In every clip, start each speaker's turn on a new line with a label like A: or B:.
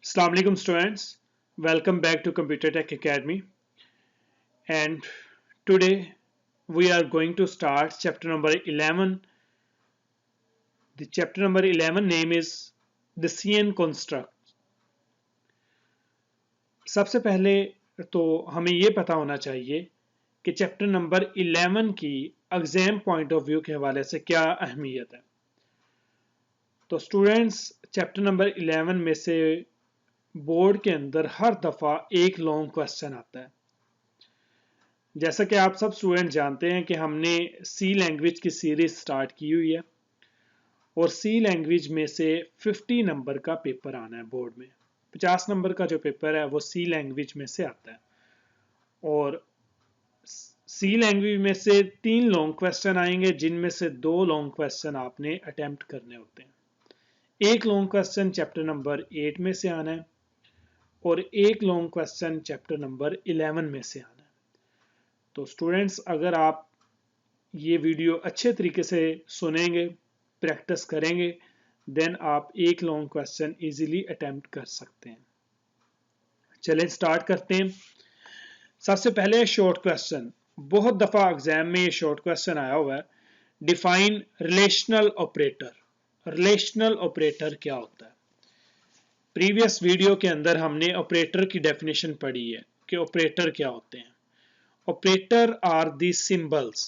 A: Assalamu alaikum students, welcome back to Computer Tech Academy, and today we are going to start chapter number 11. The chapter number 11 name is the CN construct. सबसे पहले तो हमें ये पता होना चाहिए कि चैप्टर नंबर 11 की एग्जाम पॉइंट ऑफ व्यू के हवाले से क्या अहमियत है। तो स्टूडेंट्स चैप्टर नंबर 11 में से बोर्ड के अंदर हर दफ़ा एक लॉन्ग क्वेश्चन आता है। जैसा कि आप सब स्टूडेंट जानते हैं कि हमने सी लैंग्वेज की सीरीज स्टार्ट की हुई है और सी लैंग्वेज में से 50 नंबर का पेपर आना है बोर्ड में। 50 नंबर का जो पेपर है वो सी लैंग्वेज में से आता है और सी लैंग्वेज में से 3 लॉन्ग क्वेश्चन आएंगे जिनमें से 2 लॉन्ग क्वेश्चन आपने अटेम्प्ट करने होते हैं। एक लॉन्ग क्वेश्चन चैप्टर नंबर 8 में से आना है और एक लॉन्ग क्वेश्चन चैप्टर नंबर 11 में से आना है। तो स्टूडेंट्स अगर आप ये वीडियो अच्छे तरीके से सुनेंगे, प्रैक्टिस करेंगे, देन आप एक लॉन्ग क्वेश्चन इजीली अटेम्प्ट कर सकते हैं। चलें स्टार्ट करते हैं। सबसे पहले शॉर्ट क्वेश्चन, बहुत दफ़ा एग्जाम में ये शॉर्ट क्वेश्चन आया हुआ है। Define relational operator. Relational operator क्या होता है? प्रीवियस वीडियो के अंदर हमने ऑपरेटर की डेफिनेशन पढ़ी है कि ऑपरेटर क्या होते हैं। Operator are the symbols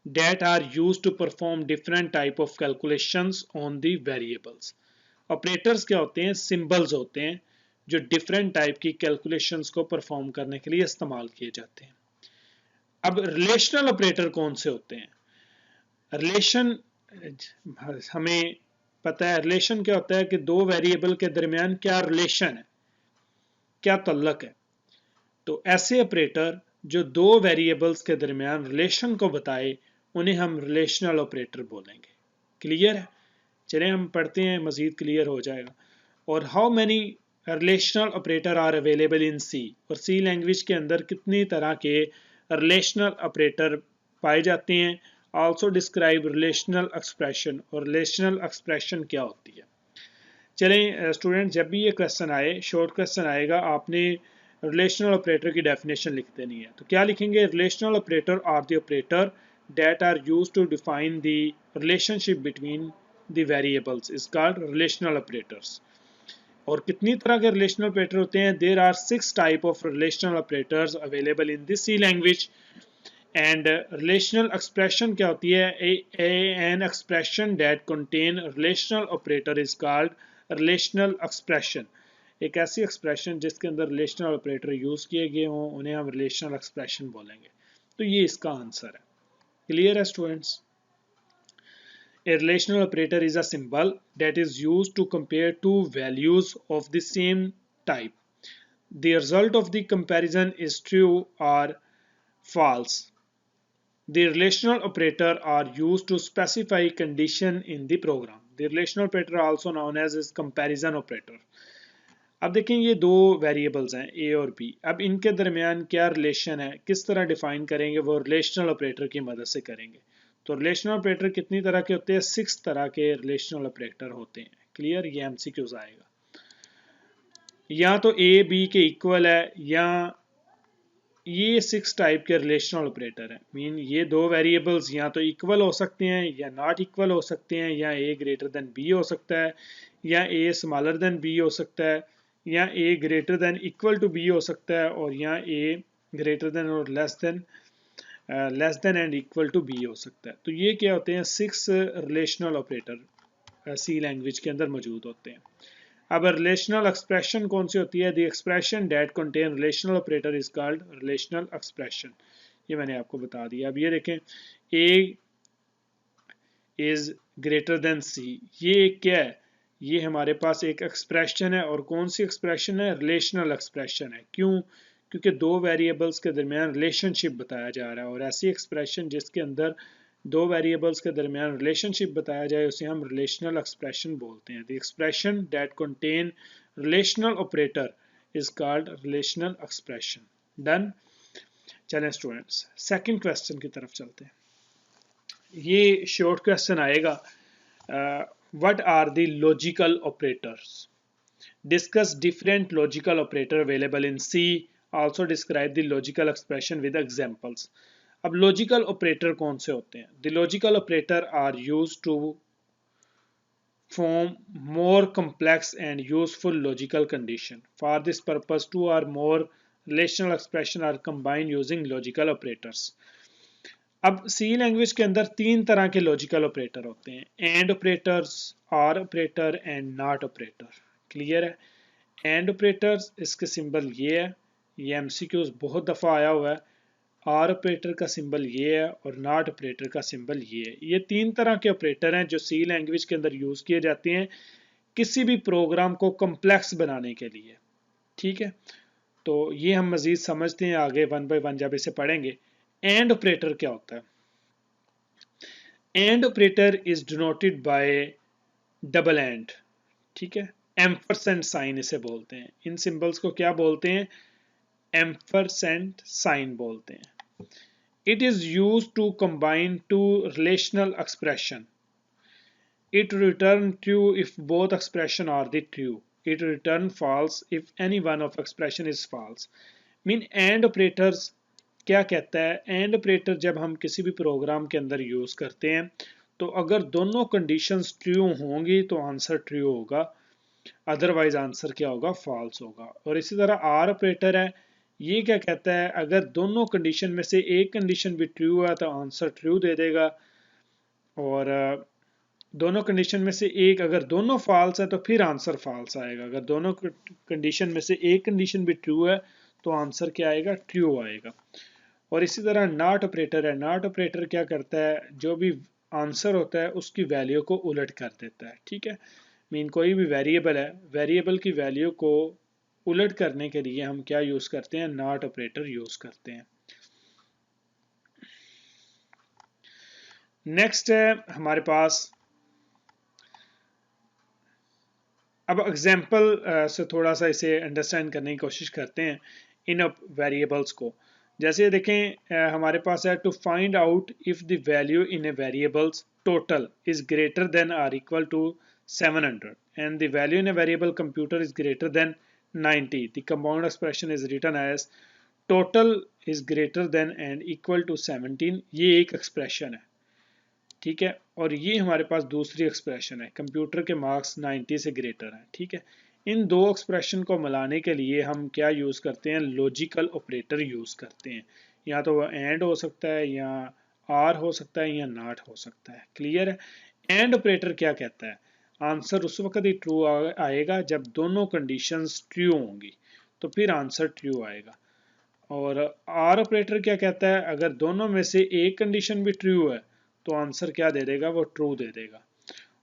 A: that are used to perform different type of calculations on the variables. Operators क्या होते हैं? Symbols होते हैं जो different type की calculations को perform करने के लिए इस्तेमाल किए जाते हैं। अब relational operator कौन से होते हैं? Relation हमें पता है relation क्या होता है कि दो वेरिएबल के दरमियान क्या रिलेशन है, क्या तल्लक है। तो ऐसे ऑपरेटर जो दो वेरिएबल्स के दरमियान रिलेशन को बताए उन्हें हम रिलेशनल ऑपरेटर बोलेंगे। क्लियर है? चलिए हम पढ़ते हैं, मजीद क्लियर हो जाएगा। और how many relational operator are available in C, और सी लैंग्वेज के अंदर कितनी तरह के रिलेशनल ऑपरेटर पाए जाते हैं। आल्सो डिस्क्राइब रिलेशनल एक्सप्रेशन, और रिलेशनल एक्सप्रेशन क्या होती है। चलें स्टूडेंट, जब भी ये क्वेश्चन आए, शॉर्ट क्वेश्चन आएगा, आपने रिलेशनल ऑपरेटर की डेफिनेशन लिख देनी है। तो क्या लिखेंगे? Relational operator are the operator that are used to define the relationship between the variables is called relational operators. और कितनी तरह के relational operator होते हैं? There are 6 type of relational operators available in this C language. And relational expression क्या होती है? An expression that contain relational operator is called relational expression. एक ऐसी expression जिसके अंदर relational operator यूज किए गए हों उन्हें हम relational expression बोलेंगे। तो ये इसका आंसर है। Clear है students? A relational operator is a symbol that is used to compare two values of the same type. The result of the comparison is true or false. The relational operator are used to specify condition in the program. The relational operator also known as comparison operator. अब देखें ये दो variables हैं ए और B. अब इनके दरमियान क्या रिलेशन है, किस तरह डिफाइन करेंगे, वो रिलेशनल ऑपरेटर की मदद से करेंगे। तो रिलेशनल ऑपरेटर कितनी तरह के होते हैं? 6 तरह के रिलेशनल ऑपरेटर होते हैं। क्लियर? ये एमसीक्यूज आएगा। या तो ए बी के इक्वल है, या ये 6 टाइप के रिलेशनल ऑपरेटर हैं। मीन ये दो वेरिएबल्स या तो इक्वल हो सकते हैं या नॉट इक्वल हो सकते हैं, या ए ग्रेटर देन बी हो सकता है, या ए स्मॉलर देन बी हो सकता है, या A greater than equal to B हो सकता है, और या ए ग्रेटर देन और less than and equal to B हो सकता है। तो ये क्या होते हैं? 6 रिलेशनल ऑपरेटर सी लैंग्वेज के अंदर मौजूद होते हैं। अब रिलेशनल एक्सप्रेशन कौन सी होती है? The expression that contain relational operator is called relational expression. ये मैंने आपको बता दिया। अब ये देखें, ए इज ग्रेटर देन सी, ये क्या है? ये हमारे पास एक एक्सप्रेशन है, और कौन सी एक्सप्रेशन है? रिलेशनल एक्सप्रेशन है। क्यों? क्योंकि दो वेरिएबल्स के दरमियान रिलेशनशिप बताया जा रहा है, और ऐसी एक्सप्रेशन जिसके अंदर दो वेरिएबल्स के दरमियान रिलेशनशिप बताया जाए उसे हम रिलेशनल एक्सप्रेशन बोलते हैं। The expression that contain relational operator is called relational expression. Done? चलें स्टूडेंट्स सेकंड क्वेश्चन की तरफ चलते हैं। ये शॉर्ट क्वेश्चन आएगा, what are the logical operators. Discuss different logical operator available in C. Also describe the logical expression with examples. अब logical operator कौन से होते हैं? The logical operator are used to form more complex and useful logical condition. For this purpose, two or more relational expression are combined using logical operators. अब सी language के अंदर तीन तरह के लॉजिकल ऑपरेटर होते हैं, and operators, or operator and not operator. Clear है? And operators, इसके सिंबल ये है, ये एमसीक्यूज बहुत दफ़ा आया हुआ है. आर ऑपरेटर का सिंबल ये है और नॉट ऑपरेटर का सिंबल ये है. ये तीन तरह के ऑपरेटर हैं जो सी लैंग्वेज के अंदर यूज़ किए जाते हैं किसी भी प्रोग्राम को कम्प्लेक्स बनाने के लिए. ठीक है, तो ये हम मज़ीद समझते हैं आगे वन बाय वन जब इसे पढ़ेंगे. एंड ऑपरेटर क्या होता है? And operator is denoted by double and. ठीक है, एम्परसेंड साइन इसे बोलते हैं. इन सिंबल्स को क्या बोलते हैं? एम्परसेंड साइन बोलते हैं. It is used to combine two relational expression. It return true if both expression are the true. It return false if any one of expression is false. Mean and operators क्या कहता है? And operator जब हम किसी भी programme के अंदर use करते हैं तो अगर दोनों कंडीशंस ट्रू होंगी तो आंसर ट्रू होगा, अदरवाइज आंसर क्या होगा? फॉल्स होगा. और इसी तरह आर ऑपरेटर है, ये क्या कहता है? अगर दोनों कंडीशन में से एक कंडीशन भी ट्रू है तो आंसर ट्रू दे देगा, और दोनों कंडीशन में से एक, अगर दोनों फॉल्स है तो फिर आंसर फॉल्स आएगा. अगर दोनों कंडीशन में से एक कंडीशन भी ट्रू है तो आंसर क्या आएगा? ट्रू आएगा. और इसी तरह नॉट ऑपरेटर है. नॉट ऑपरेटर क्या करता है? जो भी आंसर होता है उसकी वैल्यू को उलट कर देता है. ठीक है, मीन कोई भी वेरिएबल है, वेरिएबल की वैल्यू को उलट करने के लिए हम क्या यूज करते हैं? नॉट ऑपरेटर यूज करते हैं. नेक्स्ट है हमारे पास, अब एग्जाम्पल से थोड़ा सा इसे अंडरस्टैंड करने की कोशिश करते हैं इन वेरिएबल्स को. जैसे देखें हमारे पास है to find out if the value in a variables total is greater than or equal to 700 and the value in a variable computer is greater than 90. The compound expression is written as total is greater than and equal to 17. ये एक expression है. ठीक है, और ये हमारे पास दूसरी expression है, कंप्यूटर के मार्क्स 90 से ग्रेटर हैं. ठीक है, इन दो एक्सप्रेशन को मिलाने के लिए हम क्या यूज़ करते हैं? लॉजिकल ऑपरेटर यूज़ करते हैं. या तो वह एंड हो सकता है, या आर हो सकता है, या नॉट हो सकता है. क्लियर है? एंड ऑपरेटर क्या कहता है? आंसर उस वक्त ही ट्रू आएगा जब दोनों कंडीशंस ट्रू होंगी, तो फिर आंसर ट्रू आएगा. और आर ऑपरेटर क्या कहता है? अगर दोनों में से एक कंडीशन भी ट्रू है तो आंसर क्या दे देगा? वो ट्रू दे देगा.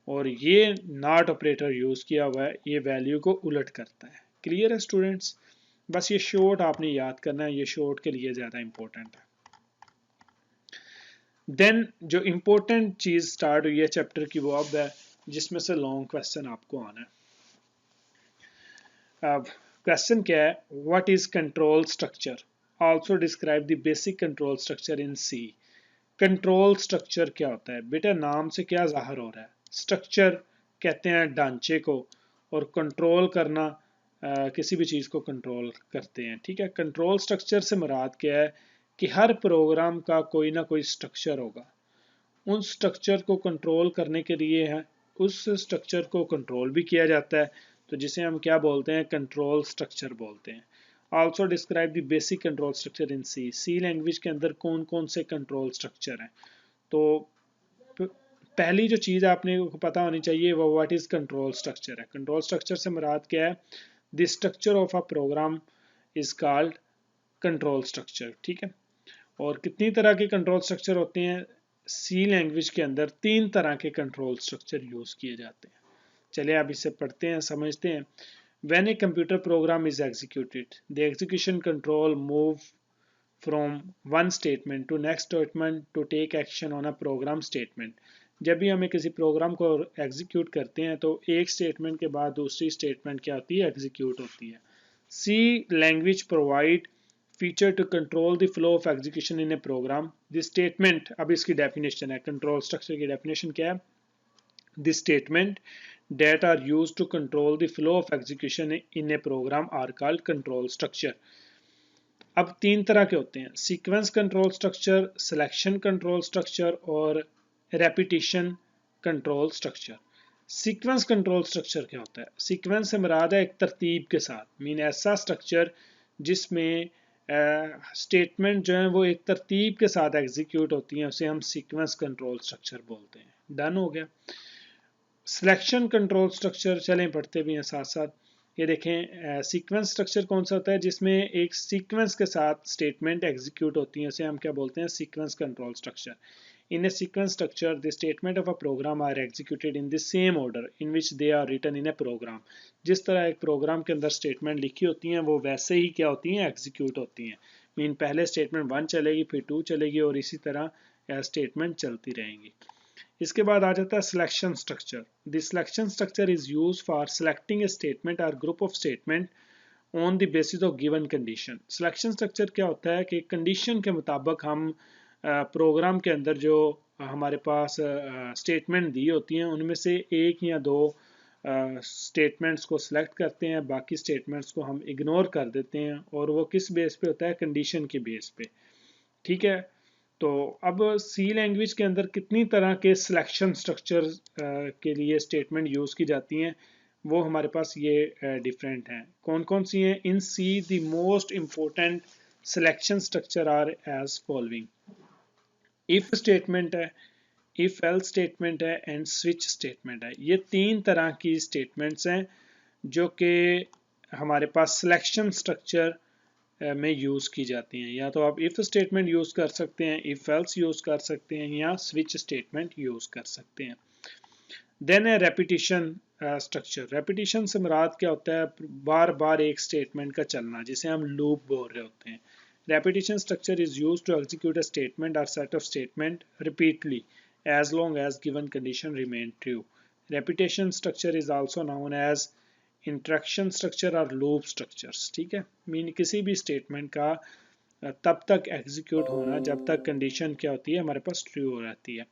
A: और ये नॉट ऑपरेटर यूज किया हुआ है, ये वैल्यू को उलट करता है. क्लियर है स्टूडेंट्स? बस ये शॉर्ट आपने याद करना है, ये शॉर्ट के लिए ज्यादा इंपॉर्टेंट है. देन जो इंपॉर्टेंट चीज स्टार्ट हुई है चैप्टर की वो अब है जिसमें से लॉन्ग क्वेश्चन आपको आना है. अब क्वेश्चन क्या है? What is control structure? Also describe the basic control structure in C. Control structure क्या होता है? बेटा नाम से क्या जाहिर हो रहा है? स्ट्रक्चर कहते हैं ढांचे को, और कंट्रोल करना किसी भी चीज़ को कंट्रोल करते हैं. ठीक है, कंट्रोल स्ट्रक्चर से मुराद क्या है? कि हर प्रोग्राम का कोई ना कोई स्ट्रक्चर होगा, उन स्ट्रक्चर को कंट्रोल करने के लिए है, उस स्ट्रक्चर को कंट्रोल भी किया जाता है, तो जिसे हम क्या बोलते हैं? कंट्रोल स्ट्रक्चर बोलते हैं. Also describe the basic control structure in C. C language के अंदर कौन कौन से कंट्रोल स्ट्रक्चर हैं? तो पहली जो चीज़ आपने पता होनी चाहिए वो व्हाट इज कंट्रोल स्ट्रक्चर है. कंट्रोल स्ट्रक्चर से मुराद क्या है? The structure of a program is called control structure. ठीक है, और कितनी तरह के कंट्रोल स्ट्रक्चर होते हैं? सी लैंग्वेज के अंदर तीन तरह के कंट्रोल स्ट्रक्चर यूज किए जाते हैं. चलिए अब इसे पढ़ते हैं, समझते हैं. When a computer program is executed, the execution control move from one statement to next statement to take action on a program statement. जब भी हमें किसी प्रोग्राम को एग्जीक्यूट करते हैं तो एक स्टेटमेंट के बाद दूसरी स्टेटमेंट क्या होती है? एग्जीक्यूट होती है. C language provide feature to control the flow of execution in a program. The statement, अब इसकी डेफिनेशन है, कंट्रोल स्ट्रक्चर की डेफिनेशन क्या है? The statement that are used to control the flow of execution in a program are called control structure. अब 3 तरह के होते हैं, sequence control structure, selection control structure और repetition control structure. Sequence control structure क्या होता है? सीक्वेंस से मुराद है एक तरतीब के साथ, मीन ऐसा स्ट्रक्चर जिसमें स्टेटमेंट जो है वो एक तरतीब के साथ एग्जीक्यूट होती हैं, उसे हम सीक्वेंस कंट्रोल स्ट्रक्चर बोलते हैं। डन हो गया। सिलेक्शन कंट्रोल स्ट्रक्चर चलें पढ़ते भी हैं साथ साथ। ये देखें सीक्वेंस स्ट्रक्चर कौन सा होता है? जिसमें एक सीक्वेंस के साथ स्टेटमेंट एग्जीक्यूट होती हैं, उसे हम क्या बोलते हैं? Sequence control structure. In a sequence structure, the statement of a program are executed in the same order in which they are written in a program. जिस तरह एक प्रोग्राम के अंदर स्टेटमेंट लिखी होती हैं वो वैसे ही क्या होती हैं? एग्जीक्यूट होती हैं। मीन पहले स्टेटमेंट 1 चलेगी, फिर 2 चलेगी और इसी तरह स्टेटमेंट चलती रहेंगी। इसके बाद आ जाता है selection structure. The selection structure is use for selecting a statement और group of statement on the basis of given condition. Selection structure क्या होता है कि कंडीशन के मुताबिक हम प्रोग्राम के अंदर जो हमारे पास स्टेटमेंट दी होती हैं उनमें से एक या दो स्टेटमेंट्स को सिलेक्ट करते हैं, बाकी स्टेटमेंट्स को हम इग्नोर कर देते हैं, और वो किस बेस पे होता है? कंडीशन की बेस पे। ठीक है, तो अब सी लैंग्वेज के अंदर कितनी तरह के सिलेक्शन स्ट्रक्चर के लिए स्टेटमेंट यूज़ की जाती हैं वो हमारे पास ये डिफरेंट हैं। कौन कौन सी हैं? In C the most important selection structure are as following. If statement है, इफ एल्स स्टेटमेंट है एंड स्विच स्टेटमेंट है। ये 3 तरह की स्टेटमेंट्स हैं जो कि हमारे पास सिलेक्शन स्ट्रक्चर में यूज़ की जाती हैं। या तो आप इफ स्टेटमेंट यूज़ कर सकते हैं, इफ एल्स यूज़ कर सकते हैं, या स्विच स्टेटमेंट यूज़ कर सकते हैं। देन है रेपिटेशन स्ट्रक्चर। रेपिटेशन से मुराद क्या होता है? बार बार एक स्टेटमेंट का चलना, जिसे हम लूप बोल रहे होते हैं। Repetition structure is used to execute a statement or set of statement repeatedly as long as given condition remain true. Repetition structure is also known as interaction structure or loop structures. ठीक है, mean किसी भी statement का तब तक execute होना जब तक कंडीशन क्या होती है? हमारे पास ट्रू हो रहती है।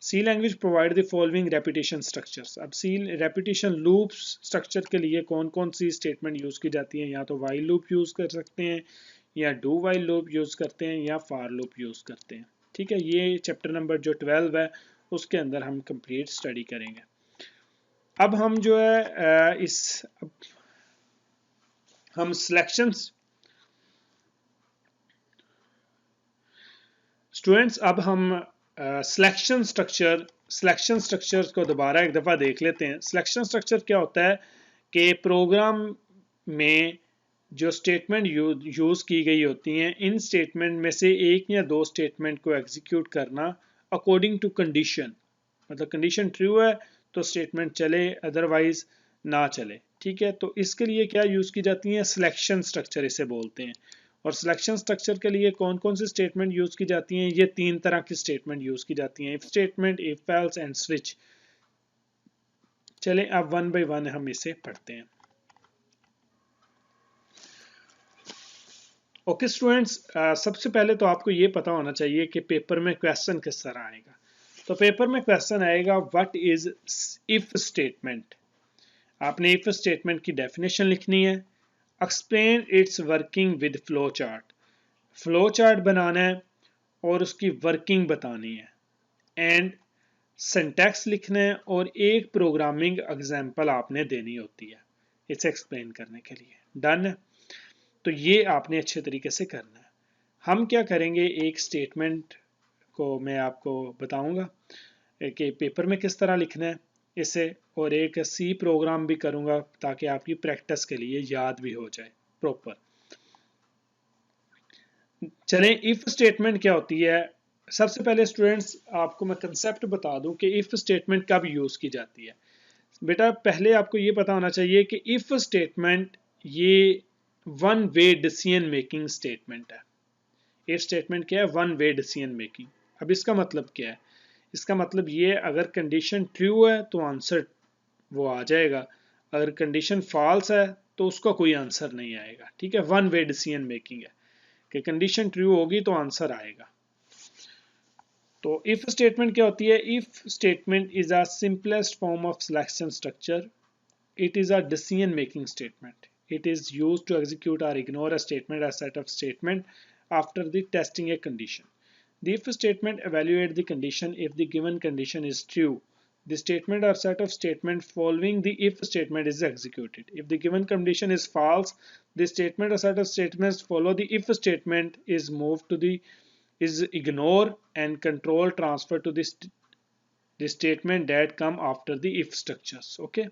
A: C language provide the following repetition structures. अब सी रेपिटेशन लूप स्ट्रक्चर के लिए कौन कौन सी स्टेटमेंट यूज़ की जाती हैं? या तो वाइल लूप यूज़ कर सकते हैं, या डू वाइल लूप यूज़ करते हैं, या फार लूप यूज़ करते हैं। ठीक है, ये चैप्टर नंबर जो 12 है उसके अंदर हम कंप्लीट स्टडी करेंगे। अब हम जो है हम सिलेक्शंस स्टूडेंट्स, अब हम सिलेक्शन स्ट्रक्चर्स को दोबारा एक दफ़ा देख लेते हैं। सिलेक्शन स्ट्रक्चर क्या होता है कि प्रोग्राम में जो स्टेटमेंट यूज़ की गई होती हैं, इन स्टेटमेंट में से एक या दो स्टेटमेंट को एग्जीक्यूट करना अकॉर्डिंग टू कंडीशन। मतलब कंडीशन ट्रू है तो स्टेटमेंट चले, अदरवाइज ना चले। ठीक है, तो इसके लिए क्या यूज़ की जाती हैं? सिलेक्शन स्ट्रक्चर इसे बोलते हैं। और सिलेक्शन स्ट्रक्चर के लिए कौन कौन सी स्टेटमेंट यूज़ की जाती हैं? ये 3 तरह की स्टेटमेंट यूज़ की जाती हैं, if statement, if else and switch. चलें अब वन बाय वन हम इसे पढ़ते हैं। ओके स्टूडेंट्स, सबसे पहले तो आपको ये पता होना चाहिए कि पेपर में क्वेश्चन किस तरह आएगा। तो पेपर में क्वेश्चन आएगा व्हाट इज इफ स्टेटमेंट। आपने इफ स्टेटमेंट की डेफिनेशन लिखनी है, explain its working with flow chart. Flow chart बनाना है और उसकी वर्किंग बतानी है, एंड सिंटैक्स लिखना है और एक प्रोग्रामिंग एग्जांपल आपने देनी होती है इसे एक्सप्लेन करने के लिए। डन है, तो ये आपने अच्छे तरीके से करना है। हम क्या करेंगे, एक स्टेटमेंट को मैं आपको बताऊंगा कि पेपर में किस तरह लिखना है इसे, और एक सी प्रोग्राम भी करूंगा ताकि आपकी प्रैक्टिस के लिए याद भी हो जाए प्रॉपर। चलें, इफ स्टेटमेंट क्या होती है। सबसे पहले स्टूडेंट्स आपको मैं कंसेप्ट बता दूं कि इफ स्टेटमेंट कब यूज की जाती है। बेटा पहले आपको ये पता होना चाहिए कि इफ स्टेटमेंट ये one way decision making statement है। इफ स्टेटमेंट क्या है? One way decision making. अब इसका मतलब क्या है? इसका मतलब ये, अगर कंडीशन ट्रू है तो आंसर वो आ जाएगा, अगर कंडीशन फॉल्स है तो उसका कोई आंसर नहीं आएगा। ठीक है, वन वे डिसीजन मेकिंग है कि कंडीशन ट्रू होगी तो आंसर आएगा। तो इफ स्टेटमेंट क्या होती है? If statement is a simplest form of selection structure. It is a decision making statement. It is used to execute or ignore a statement or set of statement after the testing a condition. The if statement evaluates the condition if the given condition is true. The statement or set of statement following the if statement is executed. If the given condition is false, the statement or set of statements follow the if statement is moved to the is ignore and control transfer to the statement that come after the if structures. Okay.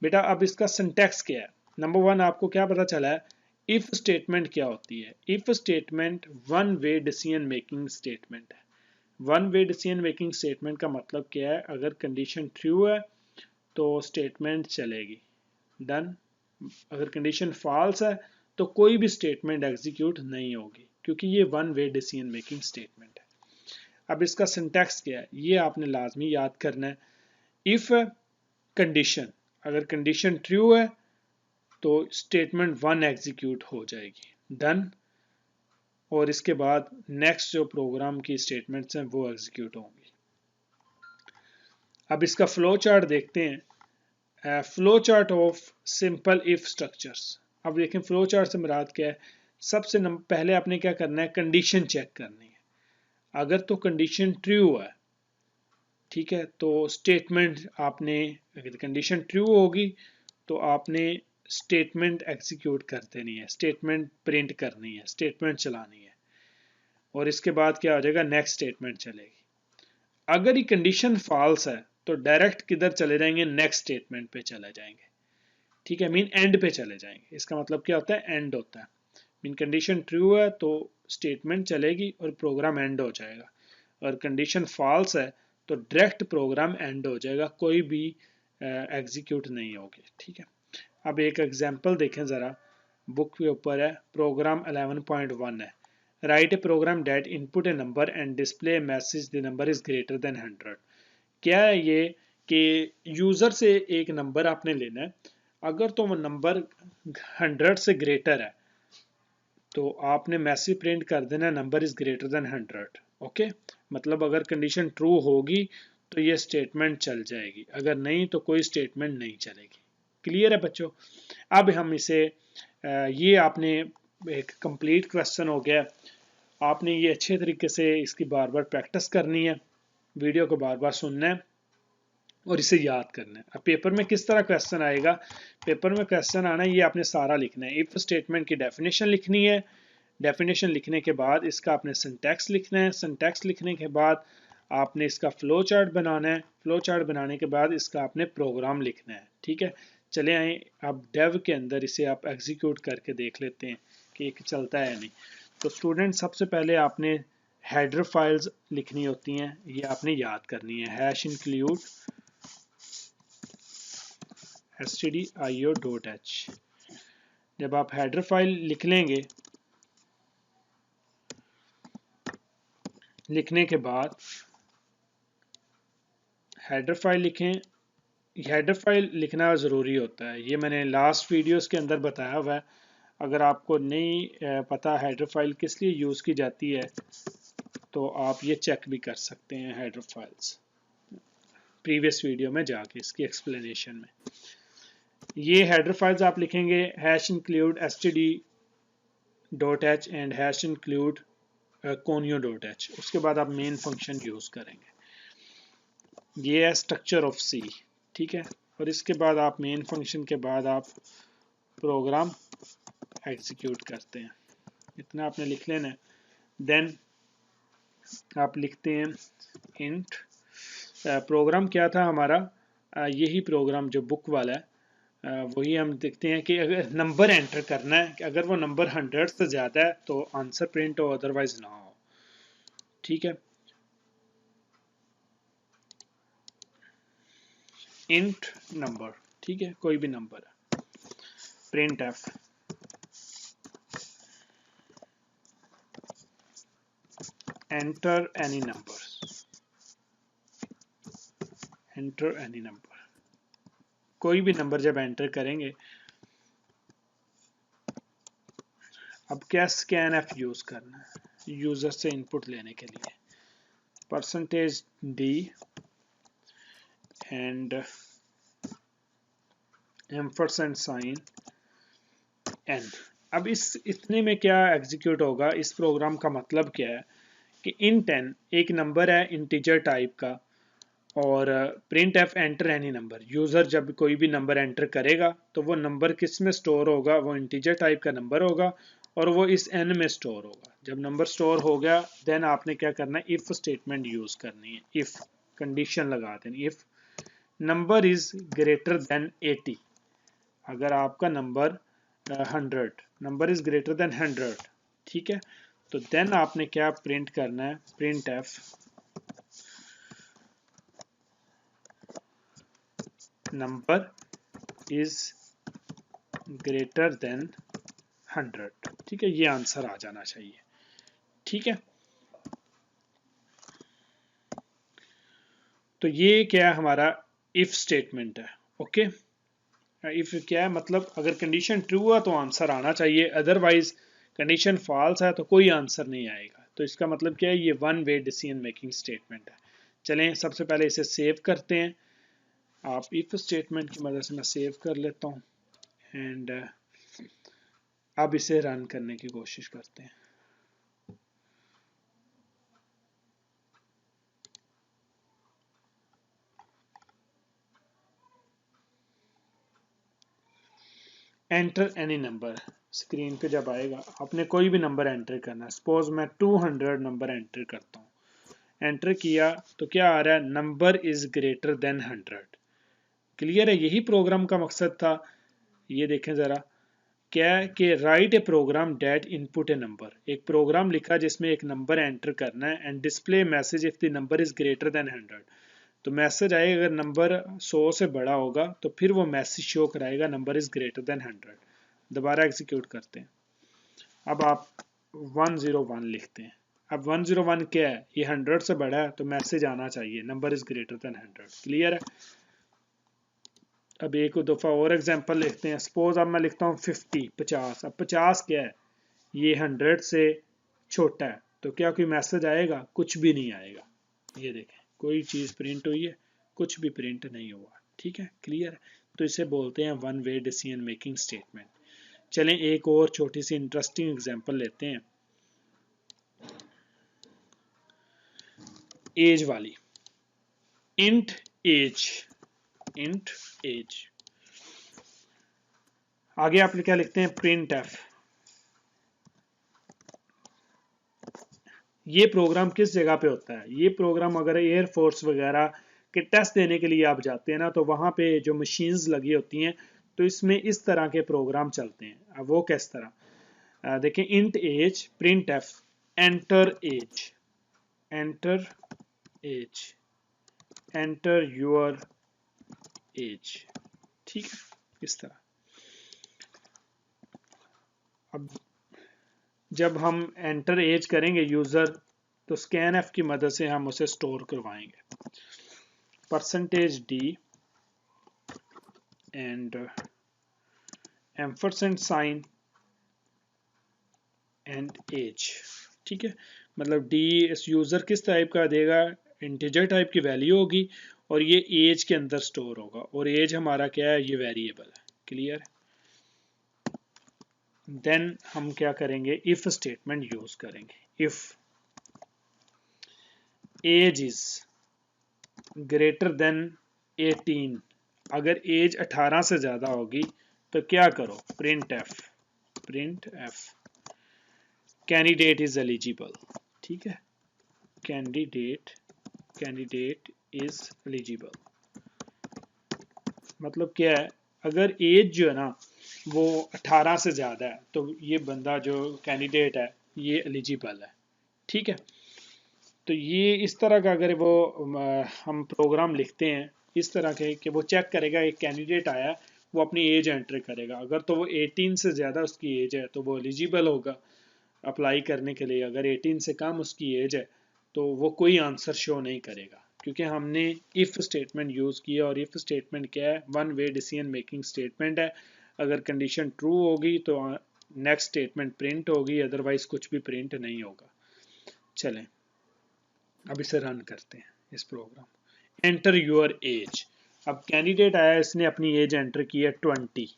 A: बेटा अब इसका syntax क्या है? Number one, आपको क्या पता चला है? इफ स्टेटमेंट क्या होती है? If statement one way decision making statement है. One way decision making statement का मतलब क्या है? अगर कंडीशन ट्रू है तो स्टेटमेंट चलेगी, डन. अगर कंडीशन फॉल्स है तो कोई भी स्टेटमेंट एग्जीक्यूट नहीं होगी, क्योंकि ये one way decision making statement है. अब इसका सिंटैक्स क्या है ये आपने लाजमी याद करना है. इफ कंडीशन, अगर कंडीशन ट्रू है तो स्टेटमेंट वन एग्जीक्यूट हो जाएगी, डन. और इसके बाद नेक्स्ट जो प्रोग्राम की स्टेटमेंट्स हैं वो एग्जीक्यूट होंगी. अब इसका फ्लो चार्ट देखते हैं. Flow chart of simple if structures. अब देखें फ्लो चार्ट से मुराद क्या है. सबसे पहले आपने क्या करना है? कंडीशन चेक करनी है. अगर तो कंडीशन ट्रू है, ठीक है, तो स्टेटमेंट आपने, अगर कंडीशन ट्रू होगी तो आपने स्टेटमेंट एग्जीक्यूट कर देनी है, स्टेटमेंट प्रिंट करनी है, स्टेटमेंट चलानी है. और इसके बाद क्या हो जाएगा? नेक्स्ट स्टेटमेंट चलेगी. अगर ये कंडीशन फॉल्स है तो डायरेक्ट किधर चले जाएंगे? नेक्स्ट स्टेटमेंट पे चले जाएंगे, ठीक है, मीन एंड पे चले जाएंगे. इसका मतलब क्या होता है? एंड होता है. मीन कंडीशन ट्रू है तो स्टेटमेंट चलेगी और प्रोग्राम एंड हो जाएगा. और कंडीशन फॉल्स है तो डायरेक्ट प्रोग्राम एंड हो जाएगा, कोई भी एग्जीक्यूट नहीं होगी, ठीक है. अब एक एग्जांपल देखें ज़रा, बुक के ऊपर है, प्रोग्राम 11.1 है. Write a program that input a number and display message the number is greater than 100. क्या है ये कि यूज़र से एक नंबर आपने लेना है, अगर तो वो नंबर 100 से ग्रेटर है तो आपने मैसेज प्रिंट कर देना number is greater than 100. Okay, मतलब अगर कंडीशन ट्रू होगी तो ये स्टेटमेंट चल जाएगी, अगर नहीं तो कोई स्टेटमेंट नहीं चलेगी. क्लियर है बच्चों? अब हम इसे ये आपने एक कंप्लीट क्वेश्चन हो गया. आपने ये अच्छे तरीके से इसकी बार बार प्रैक्टिस करनी है, वीडियो को बार बार सुनना है और इसे याद करना है. अब पेपर में किस तरह क्वेश्चन आएगा? पेपर में क्वेश्चन आना है, ये आपने सारा लिखना है. इफ स्टेटमेंट की डेफिनेशन लिखनी है, डेफिनेशन लिखने के बाद इसका आपने सिंटैक्स लिखना है, सिंटैक्स लिखने के बाद आपने इसका फ्लो चार्ट बनाना है, फ्लो चार्ट बनाने के बाद इसका आपने प्रोग्राम लिखना है, ठीक है. चले आए अब डेव के अंदर इसे आप एग्जीक्यूट करके देख लेते हैं कि ये चलता है या नहीं. तो स्टूडेंट सबसे पहले आपने हेडर फाइल्स लिखनी होती हैं, ये आपने याद करनी है. Hash include stdio.h. जब आप हेडर फाइल लिख लेंगे, लिखने के बाद हेडर फाइल लिखें. हेडर फाइल लिखना ज़रूरी होता है, ये मैंने लास्ट वीडियोस के अंदर बताया हुआ है. अगर आपको नहीं पता हेडर फाइल किस लिए यूज़ की जाती है तो आप ये चेक भी कर सकते हैं हेडर फाइल्स प्रीवियस वीडियो में जाके, इसकी एक्सप्लेनेशन में. ये हेडर फाइल्स आप लिखेंगे hash include std.h and hash include conio.h. उसके बाद आप मेन फंक्शन यूज़ करेंगे. ये है स्ट्रक्चर ऑफ सी, ठीक है. और इसके बाद आप मेन फंक्शन के बाद आप प्रोग्राम एग्जीक्यूट करते हैं. इतना आपने लिख लेना है. देन आप लिखते हैं इंट. प्रोग्राम क्या था हमारा? यही प्रोग्राम जो बुक वाला है, वही हम देखते हैं कि अगर नंबर एंटर करना है कि अगर वो नंबर 100 से ज़्यादा है तो आंसर प्रिंट हो, अदरवाइज ना हो, ठीक है. इंट नंबर, ठीक है, कोई भी नंबर है. Print F enter any number, enter any number. कोई भी नंबर जब एंटर करेंगे, अब क्या स्कैन एफ यूज़ करना है यूज़र से इनपुट लेने के लिए. Percentage d and ampersand sign and. अब इस इतने में क्या एग्जीक्यूट होगा, इस प्रोग्राम का मतलब क्या है कि int n एक नंबर है इंटीजर टाइप का, और print F enter any number. User जब कोई भी नंबर एंटर करेगा तो वो नंबर किस में स्टोर होगा, वो इंटीजर टाइप का नंबर होगा और वो इस n में स्टोर होगा। जब नंबर स्टोर हो गया देन आपने क्या करना है, इफ स्टेटमेंट यूज करनी है। इफ कंडीशन लगा देनी, if number is greater than 80, अगर आपका number 100, number is greater than 100, ठीक है, तो देन आपने क्या प्रिंट करना है, print F number is greater than 100, ठीक है, ये आंसर आ जाना चाहिए। ठीक है, तो ये क्या है, हमारा इफ स्टेटमेंट है। ओके, इफ क्या है मतलब अगर कंडीशन ट्रू है तो आंसर आना चाहिए, अदरवाइज कंडीशन फॉल्स है तो कोई आंसर नहीं आएगा। तो इसका मतलब क्या है, ये one way decision making statement है। चलें सबसे पहले इसे सेव करते हैं। आप इफ स्टेटमेंट की मदद से मैं सेव कर लेता हूँ एंड अब इसे रन करने की कोशिश करते हैं। एंटर एनी नंबर, स्क्रीन पे जब आएगा आपने कोई भी नंबर एंटर करना है। सपोज मैं 200 नंबर एंटर करता हूँ, एंटर किया तो क्या आ रहा है, number is greater than 100। Clear है, यही प्रोग्राम का मकसद था। ये देखें ज़रा, क्या है कि write a program that input a number, एक प्रोग्राम लिखा जिसमें एक नंबर एंटर करना है and display message if the number is greater than 100। तो मैसेज आएगा अगर नंबर 100 से बड़ा होगा तो फिर वो मैसेज शो कराएगा नंबर इज ग्रेटर देन 100। दोबारा एग्जीक्यूट करते हैं। अब आप 101 लिखते हैं। अब 101 क्या है, ये 100 से बड़ा है तो मैसेज आना चाहिए number is greater than 100। Clear है। अब एक दफ़ा और एग्जांपल लिखते हैं। सपोज अब मैं लिखता हूँ 50, 50। अब 50 क्या है, ये 100 से छोटा है, तो क्या कोई मैसेज आएगा, कुछ भी नहीं आएगा। ये देखें कोई चीज़ प्रिंट हुई है, कुछ भी प्रिंट नहीं हुआ। ठीक है, क्लियर है। तो इसे बोलते हैं one way decision making statement. चलें एक और छोटी सी इंटरेस्टिंग एग्जांपल लेते हैं, एज वाली। Int age, int age. आगे आप क्या लिखते हैं, प्रिंट एफ। ये प्रोग्राम किस जगह पे होता है, ये प्रोग्राम अगर एयरफोर्स वगैरह के टेस्ट देने के लिए आप जाते हैं ना, तो वहाँ पे जो मशीन्स लगी होती हैं तो इसमें इस तरह के प्रोग्राम चलते हैं। अब वो किस तरह, देखें, int age print F enter age, enter age, enter your age. ठीक है, इस तरह। अब जब हम एंटर एज करेंगे यूज़र, तो स्कैन एफ की मदद से हम उसे स्टोर करवाएंगे। Percentage d and ampersand sign and age. ठीक है, मतलब डी इस यूज़र किस टाइप का देगा, इंटीजर टाइप की वैल्यू होगी और ये एज के अंदर स्टोर होगा, और एज हमारा क्या है, ये वेरिएबल है। क्लियर। देन हम क्या करेंगे, इफ स्टेटमेंट यूज करेंगे। If age is greater than 18, अगर एज 18 से ज्यादा होगी तो क्या करो, print F, print f candidate is eligible. ठीक है, कैंडिडेट, कैंडिडेट इज एलिजिबल मतलब क्या है, अगर एज जो है ना वो 18 से ज़्यादा है तो ये बंदा जो कैंडिडेट है ये एलिजिबल है। ठीक है, तो ये इस तरह का अगर वो हम प्रोग्राम लिखते हैं इस तरह के कि वो चेक करेगा एक कैंडिडेट आया, वो अपनी एज एंटर करेगा, अगर तो वो 18 से ज़्यादा उसकी एज है तो वो एलिजिबल होगा अप्लाई करने के लिए। अगर 18 से कम उसकी एज है तो वो कोई आंसर शो नहीं करेगा, क्योंकि हमने इफ़ स्टेटमेंट यूज़ किया, और इफ़ स्टेटमेंट क्या है, one way decision making statement है। अगर कंडीशन ट्रू होगी तो नेक्स्ट स्टेटमेंट प्रिंट होगी, अदरवाइज कुछ भी प्रिंट नहीं होगा। चलें अब इसे रन करते हैं इस प्रोग्राम। Enter your as. अब कैंडिडेट आया, इसने अपनी एज एंटर की है 20।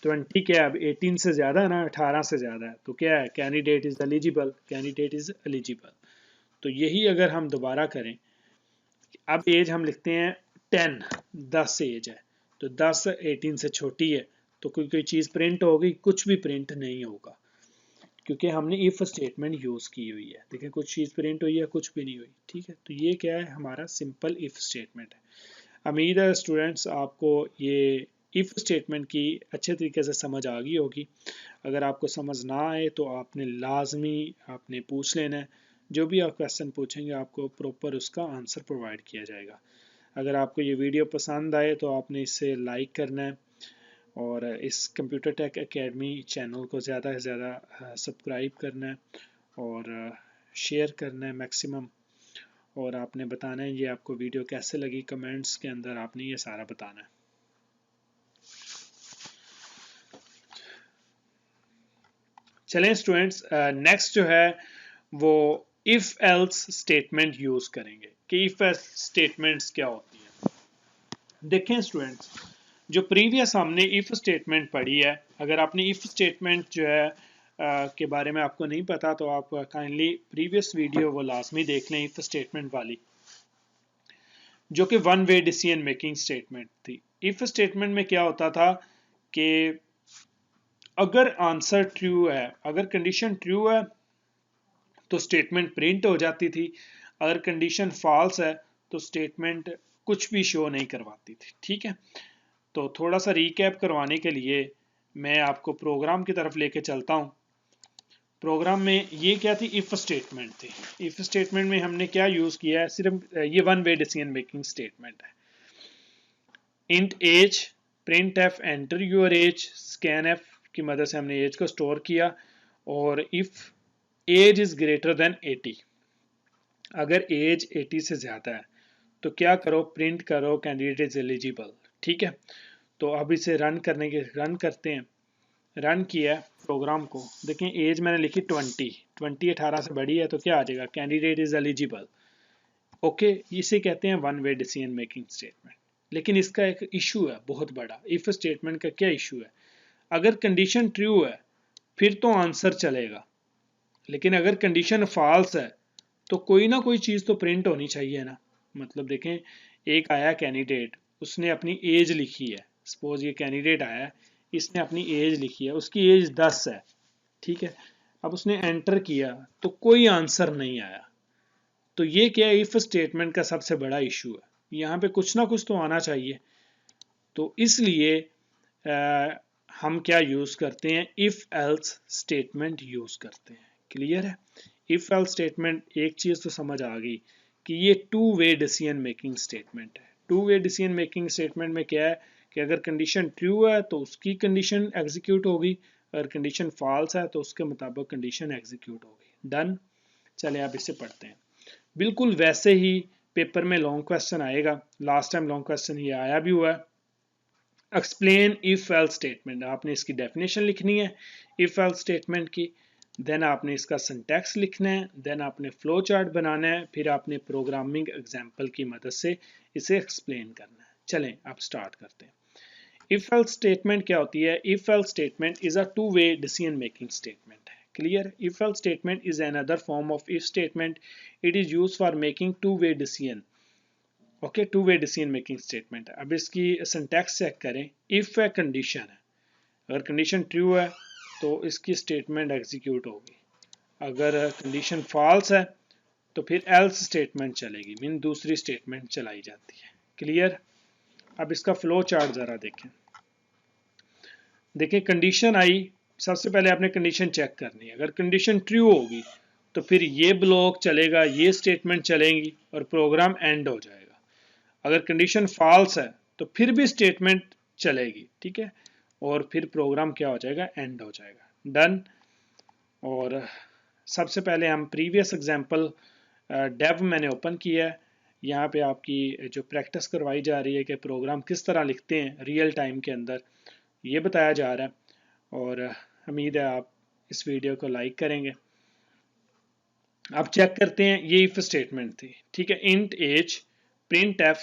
A: क्या है अब 18 से ज़्यादा है ना, 18 से ज़्यादा है, तो क्या है candidate is eligible, candidate is eligible. तो यही अगर हम दोबारा करें, अब एज हम लिखते हैं 10, 10 एज है, तो 10 18 से छोटी है, तो कोई चीज़ प्रिंट होगी, कुछ भी प्रिंट नहीं होगा, क्योंकि हमने इफ स्टेटमेंट यूज़ की हुई है। देखिए कुछ चीज़ प्रिंट हुई है, कुछ भी नहीं हुई, ठीक है। तो ये क्या है, हमारा सिंपल इफ स्टेटमेंट है। उम्मीद है स्टूडेंट्स आपको ये इफ स्टेटमेंट की अच्छे तरीके से समझ आ गई होगी। अगर आपको समझ ना आए तो आपने लाजमी आपने पूछ लेना है, जो भी आप क्वेश्चन पूछेंगे आपको प्रॉपर उसका आंसर प्रोवाइड किया जाएगा। अगर आपको ये वीडियो पसंद आए तो आपने इसे लाइक करना है, और इस कंप्यूटर टेक एकेडमी चैनल को ज़्यादा से ज़्यादा सब्सक्राइब करना है, और शेयर करना है मैक्सिमम। और आपने बताना है ये आपको वीडियो कैसे लगी, कमेंट्स के अंदर आपने ये सारा बताना है। चलें स्टूडेंट्स, नेक्स्ट जो है वो इफ एल्स स्टेटमेंट यूज करेंगे कि इफ एल्स स्टेटमेंट्स क्या होती है। देखें स्टूडेंट्स, जो प्रीवियस हमने इफ स्टेटमेंट पढ़ी है, अगर आपने इफ स्टेटमेंट जो है के बारे में आपको नहीं पता तो आप काइंडली प्रीवियस वीडियो वो लाजमी देख लें, इफ स्टेटमेंट वाली, जो कि one way decision making statement थी। इफ स्टेटमेंट में क्या होता था कि अगर आंसर ट्रू है, अगर कंडीशन ट्रू है तो स्टेटमेंट प्रिंट हो जाती थी, अगर कंडीशन फॉल्स है तो स्टेटमेंट कुछ भी शो नहीं करवाती थी, ठीक है। तो थोड़ा सा रिकैप करवाने के लिए मैं आपको प्रोग्राम की तरफ लेके चलता हूँ। प्रोग्राम में ये क्या थी, इफ स्टेटमेंट थी। इफ स्टेटमेंट में हमने क्या यूज़ किया है, सिर्फ ये one way decision making statement है। Int age, print F enter your age, scan F की मदद से हमने एज को स्टोर किया, और if age is greater than 80, अगर एज 80 से ज़्यादा है तो क्या करो, प्रिंट करो कैंडिडेट इज एलिजिबल, ठीक है। तो अब इसे रन करते हैं। रन किया प्रोग्राम को, देखें एज मैंने लिखी 20, 18 से बड़ी है तो क्या आ जाएगा, कैंडिडेट इज एलिजिबल। ओके, इसे कहते हैं one way decision making statement. लेकिन इसका एक इशू है बहुत बड़ा। इफ स्टेटमेंट का क्या इशू है, अगर कंडीशन ट्रू है फिर तो आंसर चलेगा, लेकिन अगर कंडीशन फॉल्स है तो कोई ना कोई चीज़ तो प्रिंट होनी चाहिए ना। मतलब देखें, एक आया कैंडिडेट, उसने अपनी एज लिखी है, सपोज ये कैंडिडेट आया, इसने अपनी एज लिखी है, उसकी एज 10 है, ठीक है। अब उसने एंटर किया तो कोई आंसर नहीं आया, तो ये क्या है, इफ स्टेटमेंट का सबसे बड़ा इशू है। यहाँ पे कुछ ना कुछ तो आना चाहिए, तो इसलिए हम क्या यूज़ करते हैं, इफ एल्स स्टेटमेंट यूज़ करते हैं। क्लियर है। इफ एल्स स्टेटमेंट, एक चीज़ तो समझ आ गई कि ये two way decision making statement है। Two way decision making statement में क्या है कि अगर कंडीशन ट्रू है तो उसकी कंडीशन एग्जीक्यूट होगी, अगर कंडीशन फॉल्स है तो उसके मुताबिक कंडीशन एग्जीक्यूट होगी। डन। चले आप इसे पढ़ते हैं। बिल्कुल वैसे ही पेपर में लॉन्ग क्वेश्चन आएगा, लास्ट टाइम लॉन्ग क्वेश्चन ये आया भी हुआ है। एक्सप्लेन इफ एल्स स्टेटमेंट, आपने इसकी डेफिनेशन लिखनी है इफ एल्स स्टेटमेंट की, देन आपने इसका सिंटैक्स लिखना है, देन आपने फ्लो चार्ट बनाना है, फिर आपने प्रोग्रामिंग एग्जांपल की मदद से इसे एक्सप्लेन करना है। चलें आप स्टार्ट करते हैं। इफ एल्स स्टेटमेंट क्या होती है, if else statement is a two way decision making statement है। Clear. If else statement is another form of if statement, it is used for making two way decision. Okay, two way decision making statement. अब इसकी syntax check करें। If है condition है, अगर condition true है तो इसकी स्टेटमेंट एग्जीक्यूट होगी, अगर कंडीशन फॉल्स है तो फिर एल्स स्टेटमेंट चलेगी, मीन दूसरी स्टेटमेंट चलाई जाती है। क्लियर। अब इसका फ्लो चार्ट ज़रा देखें। देखिए कंडीशन आई, सबसे पहले आपने कंडीशन चेक करनी है, अगर कंडीशन ट्रू होगी तो फिर ये ब्लॉक चलेगा, ये स्टेटमेंट चलेंगी और प्रोग्राम एंड हो जाएगा। अगर कंडीशन फॉल्स है तो फिर भी स्टेटमेंट चलेगी, ठीक है, और फिर प्रोग्राम क्या हो जाएगा, एंड हो जाएगा। डन। और सबसे पहले हम प्रीवियस एग्जांपल डेव मैंने ओपन किया है, यहाँ पे आपकी जो प्रैक्टिस करवाई जा रही है कि प्रोग्राम किस तरह लिखते हैं रियल टाइम के अंदर, ये बताया जा रहा है। और उम्मीद है आप इस वीडियो को लाइक करेंगे। अब चेक करते हैं, ये इफ स्टेटमेंट थी, ठीक है। Int age, print F,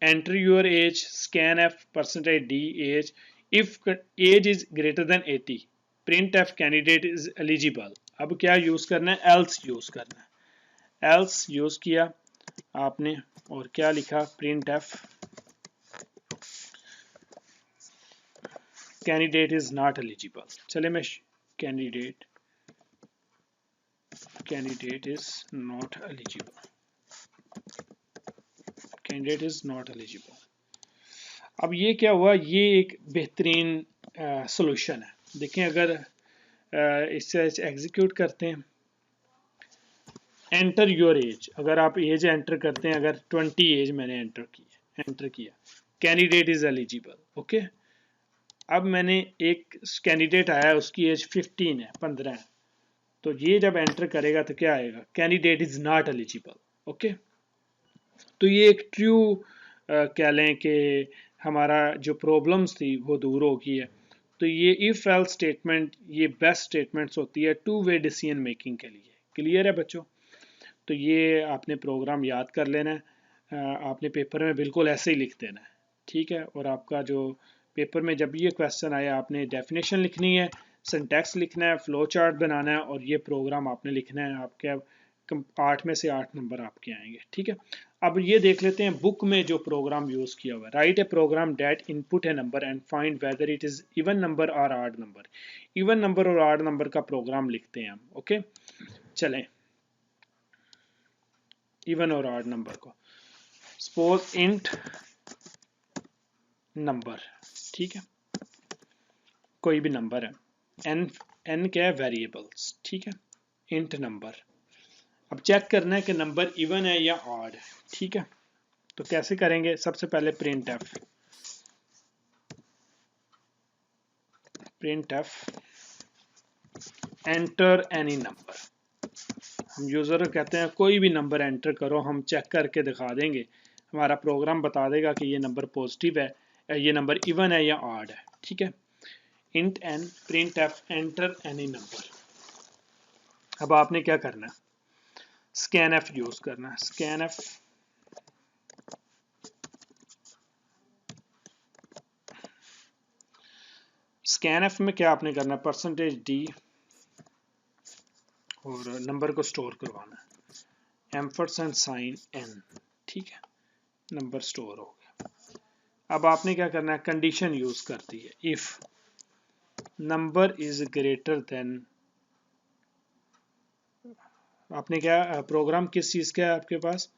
A: enter your age, scan f, percentage d age, if age is greater than 80, print f candidate is eligible. अब क्या यूज करना है, एल्स यूज करना है। एल्स यूज किया आपने और क्या लिखा, print f candidate is not eligible. चले मैं candidate is not eligible, candidate is not eligible. अब ये क्या हुआ, ये एक बेहतरीन सॉल्यूशन है। देखें अगर इससे एग्जीक्यूट करते हैं, एंटर योर एज, अगर आप एज एंटर करते हैं, अगर 20 एज मैंने एंटर किया, कैंडिडेट इज एलिजिबल, ओके। अब मैंने एक कैंडिडेट आया, उसकी एज 15 है, 15 है, तो ये जब एंटर करेगा तो क्या आएगा, candidate is not eligible, okay. तो ये एक ट्रू कह लें कि हमारा जो प्रॉब्लम्स थी वो दूर हो गई है। तो ये इफ एल्स स्टेटमेंट ये बेस्ट स्टेटमेंट्स होती है टू वे डिसीजन मेकिंग के लिए। क्लियर है बच्चों? तो ये आपने प्रोग्राम याद कर लेना है, आपने पेपर में बिल्कुल ऐसे ही लिख देना है, ठीक है। और आपका जो पेपर में जब ये क्वेश्चन आया, आपने डेफिनेशन लिखनी है, सिंटैक्स लिखना है, फ्लो चार्ट बनाना है और ये प्रोग्राम आपने लिखना है। आपके 8 में से 8 नंबर आपके आएंगे, ठीक है। अब ये देख लेते हैं बुक में जो प्रोग्राम यूज किया हुआ है। Write a program that input a number and find whether it is even number और ऑड नंबर। इवन नंबर और ऑड नंबर का प्रोग्राम लिखते हैं हम, ओके। चलें इवन और ऑड नंबर को, सपोज इंट नंबर, ठीक है, कोई भी नंबर है, एन क्या है, वेरिएबल्स, ठीक है, इंट नंबर। अब चेक करना है कि नंबर इवन है या ऑड है, ठीक है। तो कैसे करेंगे, सबसे पहले print F enter any number. हम यूजर को कहते हैं कोई भी नंबर एंटर करो, हम चेक करके दिखा देंगे, हमारा प्रोग्राम बता देगा कि ये नंबर पॉजिटिव है, ये नंबर इवन है या ऑड है, ठीक है। Int n print F enter any number. अब आपने क्या करना है, स्कैन एफ यूज करना है। स्कैन एफ में क्या आपने करना है, परसेंटेज डी और नंबर को स्टोर करवाना है, एम्परसेंड साइन एन, ठीक है, नंबर स्टोर हो गया। अब आपने क्या करना है, कंडीशन यूज करती है, if number is greater then, आपने क्या प्रोग्राम किस चीज का है आपके पास,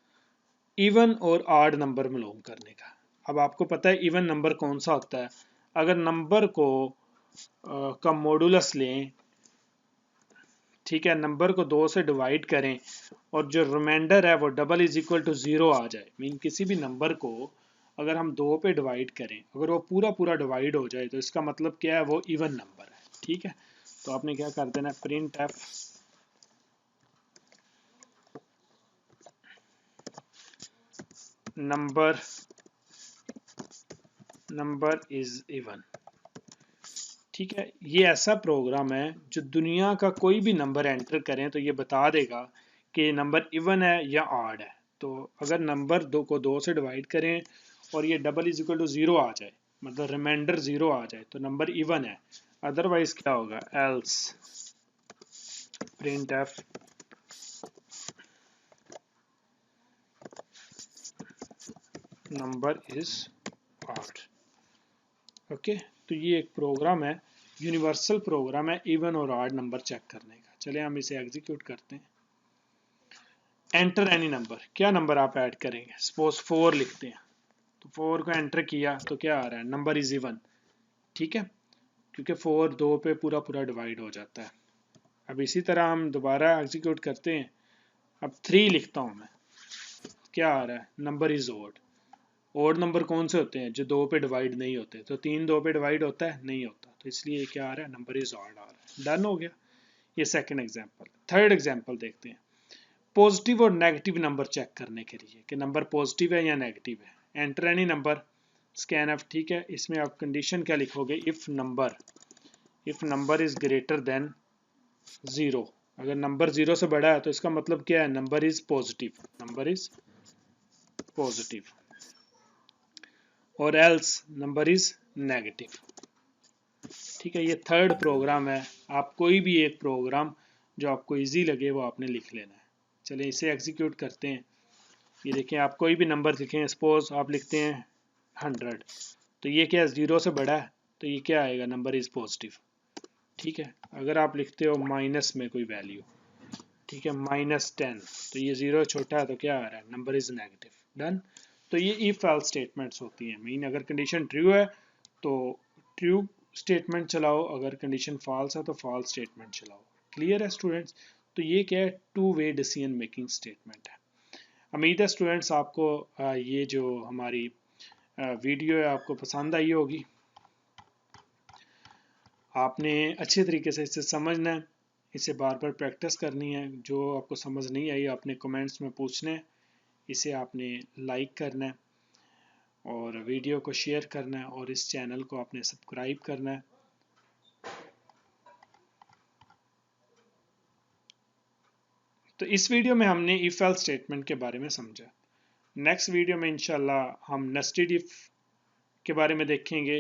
A: इवन और ऑड नंबर मालूम करने का। अब आपको पता है इवन नंबर कौन सा होता है, अगर नंबर को का मॉडुलस लें, ठीक है, नंबर को 2 से डिवाइड करें और जो रिमाइंडर है वो डबल इज इक्वल टू 0 आ जाए, मीन किसी भी नंबर को अगर हम 2 पे डिवाइड करें, अगर वो पूरा पूरा डिवाइड हो जाए तो इसका मतलब क्या है, वो इवन नंबर है, ठीक है। तो आपने क्या कर देना, print F number is even, ठीक है। ये ऐसा प्रोग्राम है जो दुनिया का कोई भी नंबर एंटर करें तो ये बता देगा कि नंबर इवन है या ऑड है। तो अगर नंबर 2 को 2 से डिवाइड करें और ये डबल इज इक्वल टू 0 आ जाए, मतलब रिमाइंडर 0 आ जाए, तो नंबर इवन है। अदरवाइज क्या होगा, else print F number is odd, okay. तो ये एक प्रोग्राम है, यूनिवर्सल प्रोग्राम है इवन और ऑड नंबर चेक करने का। चलिए हम इसे एग्जीक्यूट करते हैं। एंटर एनी नंबर, क्या नंबर आप ऐड करेंगे, सपोज 4 लिखते हैं, तो 4 को एंटर किया तो क्या आ रहा है, नंबर इज इवन, ठीक है, क्योंकि 4 2 पे पूरा पूरा डिवाइड हो जाता है। अब इसी तरह हम दोबारा एग्जीक्यूट करते हैं। अब 3 लिखता हूं मैं, क्या आ रहा है, number is odd. Odd number कौन से होते हैं, जो 2 पे डिवाइड नहीं होते, तो 3 2 पे डिवाइड होता है, नहीं होता, तो इसलिए क्या आ रहा है, नंबर इज ऑड आ रहा है। डन हो गया, ये सेकंड एग्जांपल। थर्ड एग्जांपल देखते हैं, पॉजिटिव और नेगेटिव नंबर चेक करने के लिए कि नंबर पॉजिटिव है या नेगेटिव है। Enter any number, scan F, ठीक है। इसमें आप कंडीशन क्या लिखोगे, if number is greater then 0, अगर नंबर 0 से बड़ा है तो इसका मतलब क्या है, number is positive, number is positive, और एल्स नंबर इज नेगेटिव। ठीक है, ये थर्ड प्रोग्राम है। आप कोई भी एक प्रोग्राम जो आपको इजी लगे वो आपने लिख लेना है। चलिए इसे एग्जीक्यूट करते हैं। ये देखें, आप कोई भी नंबर लिखें, सपोज आप लिखते हैं 100, तो ये क्या 0 से बड़ा है तो ये क्या आएगा, नंबर इज पॉजिटिव। ठीक है, अगर आप लिखते हो माइनस में कोई वैल्यू, ठीक है -10, तो ये 0 छोटा है तो क्या आ रहा है, नंबर इज नेगेटिव। डन। तो ये इफ एल्स स्टेटमेंट्स होती हैं। मीन अगर कंडीशन ट्रू है तो ट्रू स्टेटमेंट चलाओ, अगर कंडीशन फॉल्स है तो फॉल्स स्टेटमेंट चलाओ। क्लियर है स्टूडेंट्स? तो ये क्या है, two way decision making statement है। उम्मीद है स्टूडेंट्स आपको ये जो हमारी वीडियो है आपको पसंद आई होगी। आपने अच्छे तरीके से इसे समझना है, इसे बार बार प्रैक्टिस करनी है। जो आपको समझ नहीं आई आपने कमेंट्स में पूछना है, इसे आपने लाइक करना है और वीडियो को शेयर करना है और इस चैनल को आपने सब्सक्राइब करना है। तो इस वीडियो में हमने इफ एल्स स्टेटमेंट के बारे में समझा। नेक्स्ट वीडियो में इंशाल्लाह हम नेस्टेड इफ के बारे में देखेंगे,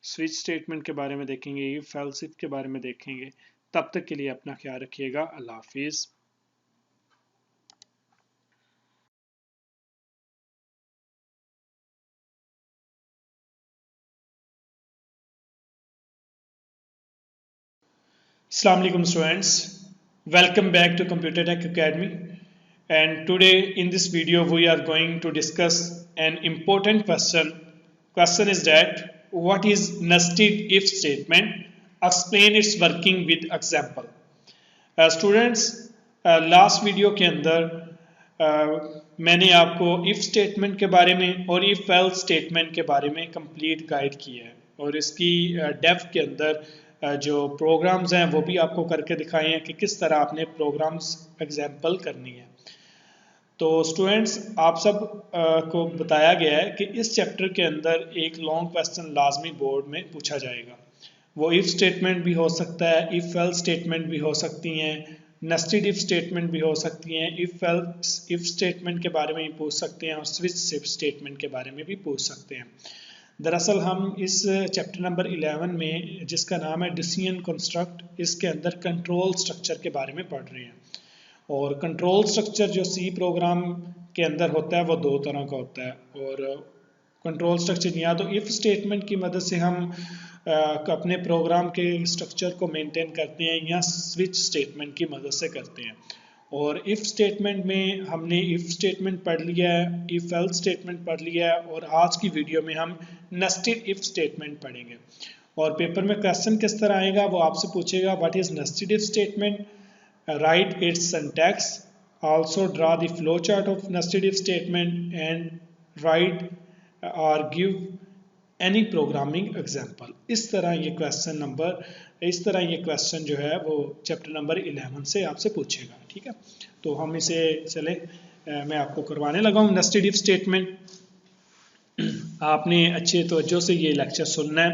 A: स्विच स्टेटमेंट के बारे में देखेंगे, इफ एल्स इफ के बारे में देखेंगे। तब तक के लिए अपना ख्याल रखिएगा। अल्लाह हाफिज़। Assalamu alaikum students, welcome back to Computer Tech Academy, and today in this video we are going to discuss an important question. Question is that what is nested if statement? Explain its working with example. Students, last video के अंदर मैंने आपको if statement के बारे में और if else statement के बारे में कंप्लीट गाइड किया है और इसकी डेप्थ के अंदर जो प्रोग्राम्स हैं वो भी आपको करके दिखाए हैं कि किस तरह आपने प्रोग्राम्स एग्जाम्पल करनी है। तो स्टूडेंट्स आप सब को बताया गया है कि इस चैप्टर के अंदर एक लॉन्ग क्वेश्चन लाजमी बोर्ड में पूछा जाएगा। वो इफ स्टेटमेंट भी हो सकता है, इफ एल्स स्टेटमेंट भी हो सकती हैं, नेस्टेड इफ स्टेटमेंट भी हो सकती हैं, इफ स्टेटमेंट के बारे में भी पूछ सकते हैं और स्विच स्टेटमेंट के बारे में भी पूछ सकते हैं। दरअसल हम इस चैप्टर नंबर 11 में, जिसका नाम है डिसीजन कंस्ट्रक्ट, इसके अंदर कंट्रोल स्ट्रक्चर के बारे में पढ़ रहे हैं। और कंट्रोल स्ट्रक्चर जो सी प्रोग्राम के अंदर होता है वो दो तरह का होता है। और कंट्रोल स्ट्रक्चर या तो इफ स्टेटमेंट की मदद से हम अपने प्रोग्राम के स्ट्रक्चर को मेंटेन करते हैं या स्विच स्टेटमेंट की मदद से करते हैं। और इफ स्टेटमेंट में हमने इफ स्टेटमेंट पढ़ लिया है, इफ एल्स स्टेटमेंट पढ़ लिया है और आज की वीडियो में हम नेस्टेड इफ स्टेटमेंट पढ़ेंगे। और पेपर में क्वेश्चन किस तरह आएगा वो आपसे पूछेगा, what is nested if statement, write its syntax, also draw the flowchart of nested if statement and write or give any programming example। इस तरह ये क्वेश्चन जो है वो चैप्टर नंबर 11 से आपसे पूछेगा। ठीक है, तो हम इसे चले मैं आपको करवाने लगा हूँ। नेस्टेड इफ स्टेटमेंट आपने अच्छे तवज्जो से ये लेक्चर सुनना है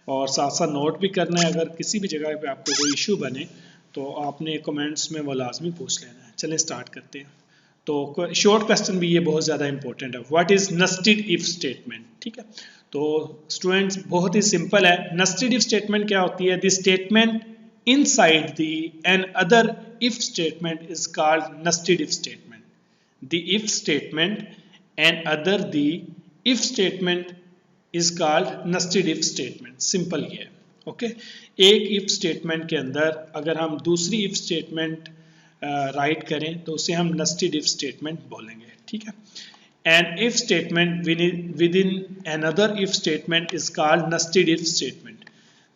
A: और साथ साथ नोट भी करना है। अगर किसी भी जगह पे आपको कोई इशू बने तो आपने कमेंट्स में वो लाजमी पूछ लेना है। चलें स्टार्ट करते हैं। तो शॉर्ट क्वेश्चन भी ये बहुत ज़्यादा इंपॉर्टेंट है, what is nested if statement. ठीक है, तो स्टूडेंट्स बहुत ही सिंपल है। नेस्टेड इफ स्टेटमेंट क्या होती है, the statement inside the an other if statement is called nested if statement. The if statement an other the if statement is called nested if statement. Simple ये है। Okay, एक if statement के अंदर अगर हम दूसरी इफ स्टेटमेंट राइट करें तो उसे हम नेस्टेड इफ स्टेटमेंट बोलेंगे। ठीक है, an if statement within another if statement is called nested if statement.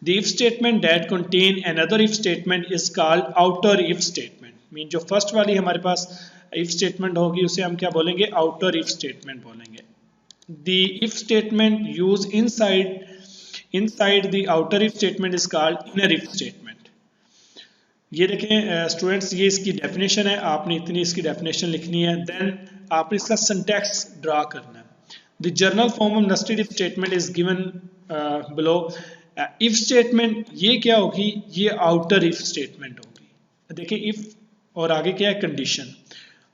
A: The if statement that contain another if statement is called outer if statement. Mean जो first वाली हमारे पास if statement होगी उसे हम क्या बोलेंगे, आउटर इफ स्टेटमेंट बोलेंगे। The if statement use inside the outer if statement is called inner if statement। ये देखें स्टूडेंट्स, ये इसकी डेफिनेशन है, आपने इतनी इसकी डेफिनेशन लिखनी है, देन आपने इसका सिंटैक्स ड्रा करना है। The general form of nested if statement is given below. If statement ये क्या होगी, ये आउटर इफ स्टेटमेंट होगी। देखिए इफ और आगे क्या है कंडीशन,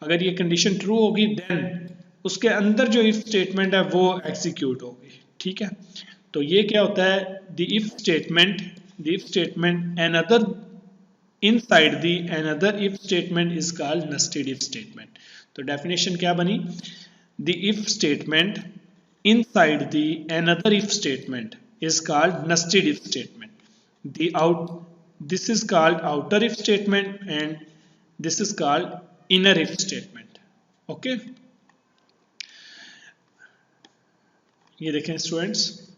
A: अगर ये कंडीशन ट्रू होगी देन उसके अंदर जो इफ स्टेटमेंट है वो एग्जीक्यूट होगी, ठीक है। तो ये क्या होता है, the if statement another inside the another if statement is called nested if statement. तो डेफिनेशन क्या बनी, the if statement inside the another if statement is called nested if statement. This is called outer if statement and this is called inner if statement. Okay, ये देखें students,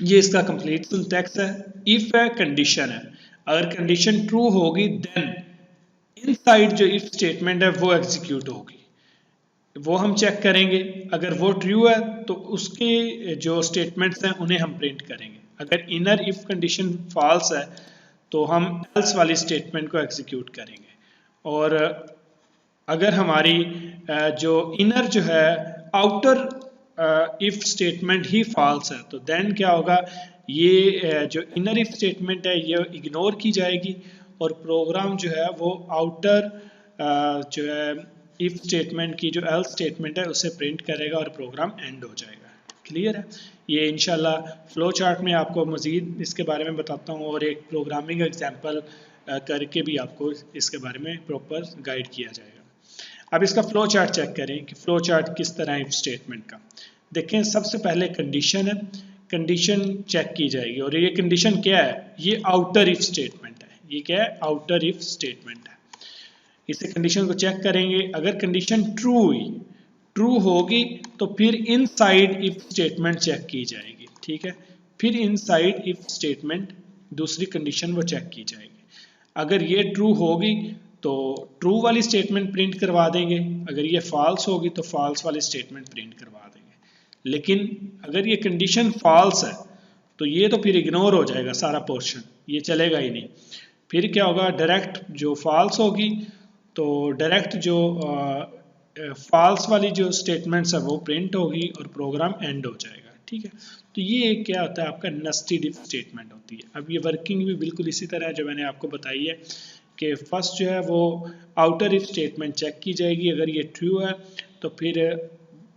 A: ये इसका complete syntax है। If है condition है, अगर condition true होगी then inside जो इफ स्टेटमेंट है वो एग्जीक्यूट होगी, वो हम चेक करेंगे। अगर वो ट्रू है तो उसके जो स्टेटमेंट्स हैं उन्हें हम प्रिंट करेंगे। अगर इनर इफ कंडीशन फॉल्स है तो हम एल्स वाली स्टेटमेंट को एग्जीक्यूट करेंगे। और अगर हमारी जो इनर जो है आउटर इफ स्टेटमेंट ही फॉल्स है तो देन क्या होगा, ये जो इनर इफ स्टेटमेंट है ये इग्नोर की जाएगी और प्रोग्राम जो है वो आउटर जो है इफ स्टेटमेंट की जो एल्स स्टेटमेंट है उसे प्रिंट करेगा और प्रोग्राम एंड हो जाएगा। क्लियर है, ये इंशाल्लाह फ्लो चार्ट में आपको मजीद इसके बारे में बताता हूँ और एक प्रोग्रामिंग एग्जांपल करके भी आपको इसके बारे में प्रॉपर गाइड किया जाएगा। अब इसका फ्लो चार्ट चेक करें कि फ्लो चार्ट किस तरह इफ स्टेटमेंट का। देखें सबसे पहले कंडीशन है, कंडीशन चेक की जाएगी और ये कंडीशन क्या है, ये आउटर इफ स्टेटमेंट है। ये क्या है, आउटर इफ स्टेटमेंट है। इसे कंडीशन को चेक करेंगे, अगर कंडीशन ट्रू हुई, ट्रू होगी तो फिर इनसाइड इफ स्टेटमेंट चेक की जाएगी, ठीक है। फिर इनसाइड इफ स्टेटमेंट दूसरी कंडीशन वो चेक की जाएगी। अगर ये ट्रू होगी तो ट्रू वाली स्टेटमेंट प्रिंट करवा देंगे, अगर ये फॉल्स होगी तो फॉल्स वाली स्टेटमेंट प्रिंट करवा देंगे। लेकिन अगर ये कंडीशन फॉल्स है तो ये तो फिर इग्नोर हो जाएगा सारा पोर्शन, ये चलेगा ही नहीं। फिर क्या होगा, डायरेक्ट जो फॉल्स होगी तो डायरेक्ट जो फॉल्स वाली जो स्टेटमेंट्स है वो प्रिंट होगी और प्रोग्राम एंड हो जाएगा, ठीक है। तो ये क्या होता है, आपका नेस्टेड इफ स्टेटमेंट होती है। अब ये वर्किंग भी बिल्कुल इसी तरह जो मैंने आपको बताई है कि फर्स्ट जो है वो आउटर इफ स्टेटमेंट चेक की जाएगी, अगर ये ट्रू है तो फिर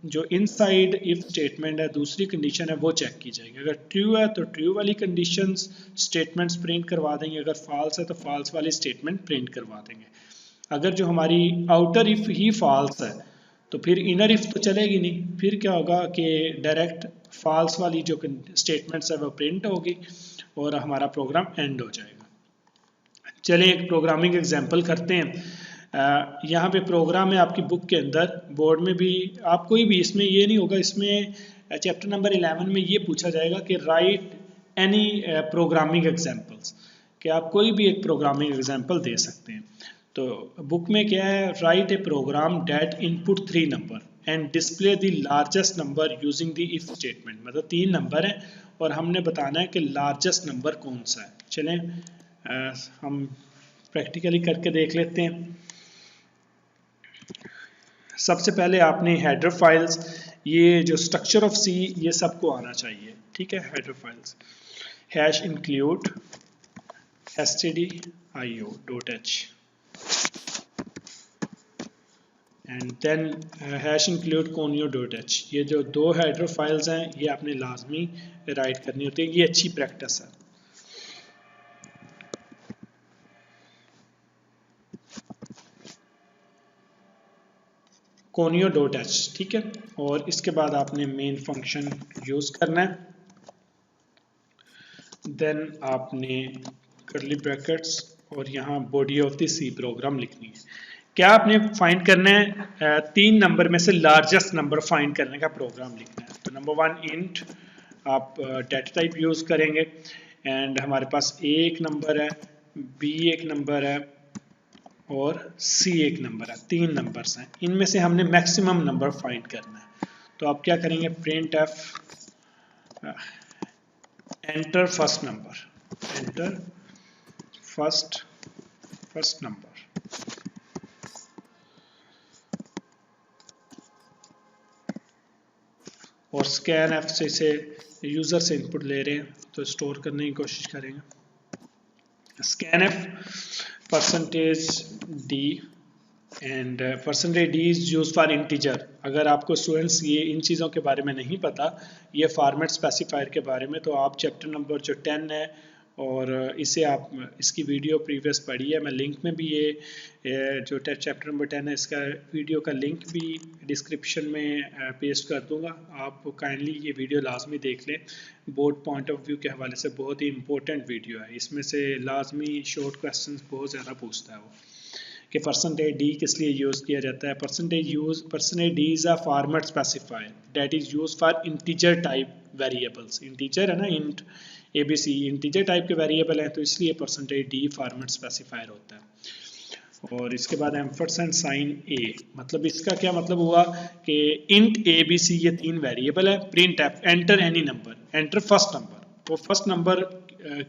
A: जो इनसाइड इफ स्टेटमेंट है दूसरी कंडीशन है वो चेक की जाएगी। अगर ट्रू है तो ट्रू वाली कंडीशंस स्टेटमेंट्स प्रिंट करवा देंगे, अगर फॉल्स है तो फॉल्स वाली स्टेटमेंट प्रिंट करवा देंगे। अगर जो हमारी आउटर इफ ही फॉल्स है तो फिर इनर इफ तो चलेगी नहीं, फिर क्या होगा कि डायरेक्ट फॉल्स वाली जो स्टेटमेंट्स है वो प्रिंट होगी और हमारा प्रोग्राम एंड हो जाएगा। चलिए एक प्रोग्रामिंग एग्जांपल करते हैं। यहाँ पे प्रोग्राम है आपकी बुक के अंदर, बोर्ड में भी आप कोई भी, इसमें ये नहीं होगा, इसमें चैप्टर नंबर 11 में ये पूछा जाएगा कि राइट एनी प्रोग्रामिंग एग्जांपल्स, कि आप कोई भी एक प्रोग्रामिंग एग्जांपल दे सकते हैं। तो बुक में क्या है, write a program that input 3 number and display the largest number using the if statement. मतलब 3 नंबर है और हमने बताना है कि लार्जेस्ट नंबर कौन सा है। चलें हम प्रैक्टिकली करके देख लेते हैं। सबसे पहले आपने हेडर फाइल्स, ये जो स्ट्रक्चर ऑफ सी ये सबको आना चाहिए, ठीक है। Header files hash include stdio.h and then hash include conio.h। ये जो दो हेडर फाइल्स हैं ये आपने लाजमी राइट करनी होती है, ये अच्छी प्रैक्टिस है। conio.h, ठीक है। और इसके बाद आपने मेन फंक्शन यूज करना है, देन आपने कर्ली ब्रैकेट्स और यहाँ body of the C program लिखनी है। क्या आपने फाइंड करना है, 3 नंबर में से लार्जेस्ट नंबर फाइंड करने का प्रोग्राम लिखना है। तो नंबर 1 इंट आप डेटा टाइप यूज करेंगे एंड हमारे पास A एक नंबर है, B एक नंबर है और C एक नंबर है, 3 नंबर्स हैं। इनमें से हमने मैक्सिमम नंबर फाइंड करना है। तो आप क्या करेंगे, print F enter first number, enter first number. और स्कैन एफ से इसे यूज़र से इनपुट ले रहे हैं तो स्टोर करने की कोशिश करेंगे। Scan f %d and %d is use for integer. अगर आपको स्टूडेंट्स ये इन चीज़ों के बारे में नहीं पता, ये फॉर्मेट स्पेसिफायर के बारे में, तो आप चैप्टर नंबर जो 10 है और इसे आप इसकी वीडियो प्रीवियस पढ़ी है, मैं लिंक में भी ये जो चैप्टर नंबर 10 है इसका वीडियो का लिंक भी डिस्क्रिप्शन में पेस्ट कर दूंगा। आप काइंडली ये वीडियो लाजमी देख लें। बोर्ड पॉइंट ऑफ व्यू के हवाले से बहुत ही इंपॉर्टेंट वीडियो है। इसमें से लाजमी शॉर्ट क्वेश्चन बहुत ज़्यादा पूछता है वो कि %d किस लिए यूज़ किया जाता है। %d is a format specifier that is use for integer type variables. Integer है ना, इंट ABC इंटीजर टाइप के वेरिएबल हैं, तो इसलिए %d फॉर्मेट स्पेसिफायर होता है। और इसके बाद एम्परसेंड साइन a, मतलब इसका क्या मतलब हुआ कि इंट ABC ये 3 वेरिएबल है। Print F enter any number, enter first number, तो फर्स्ट नंबर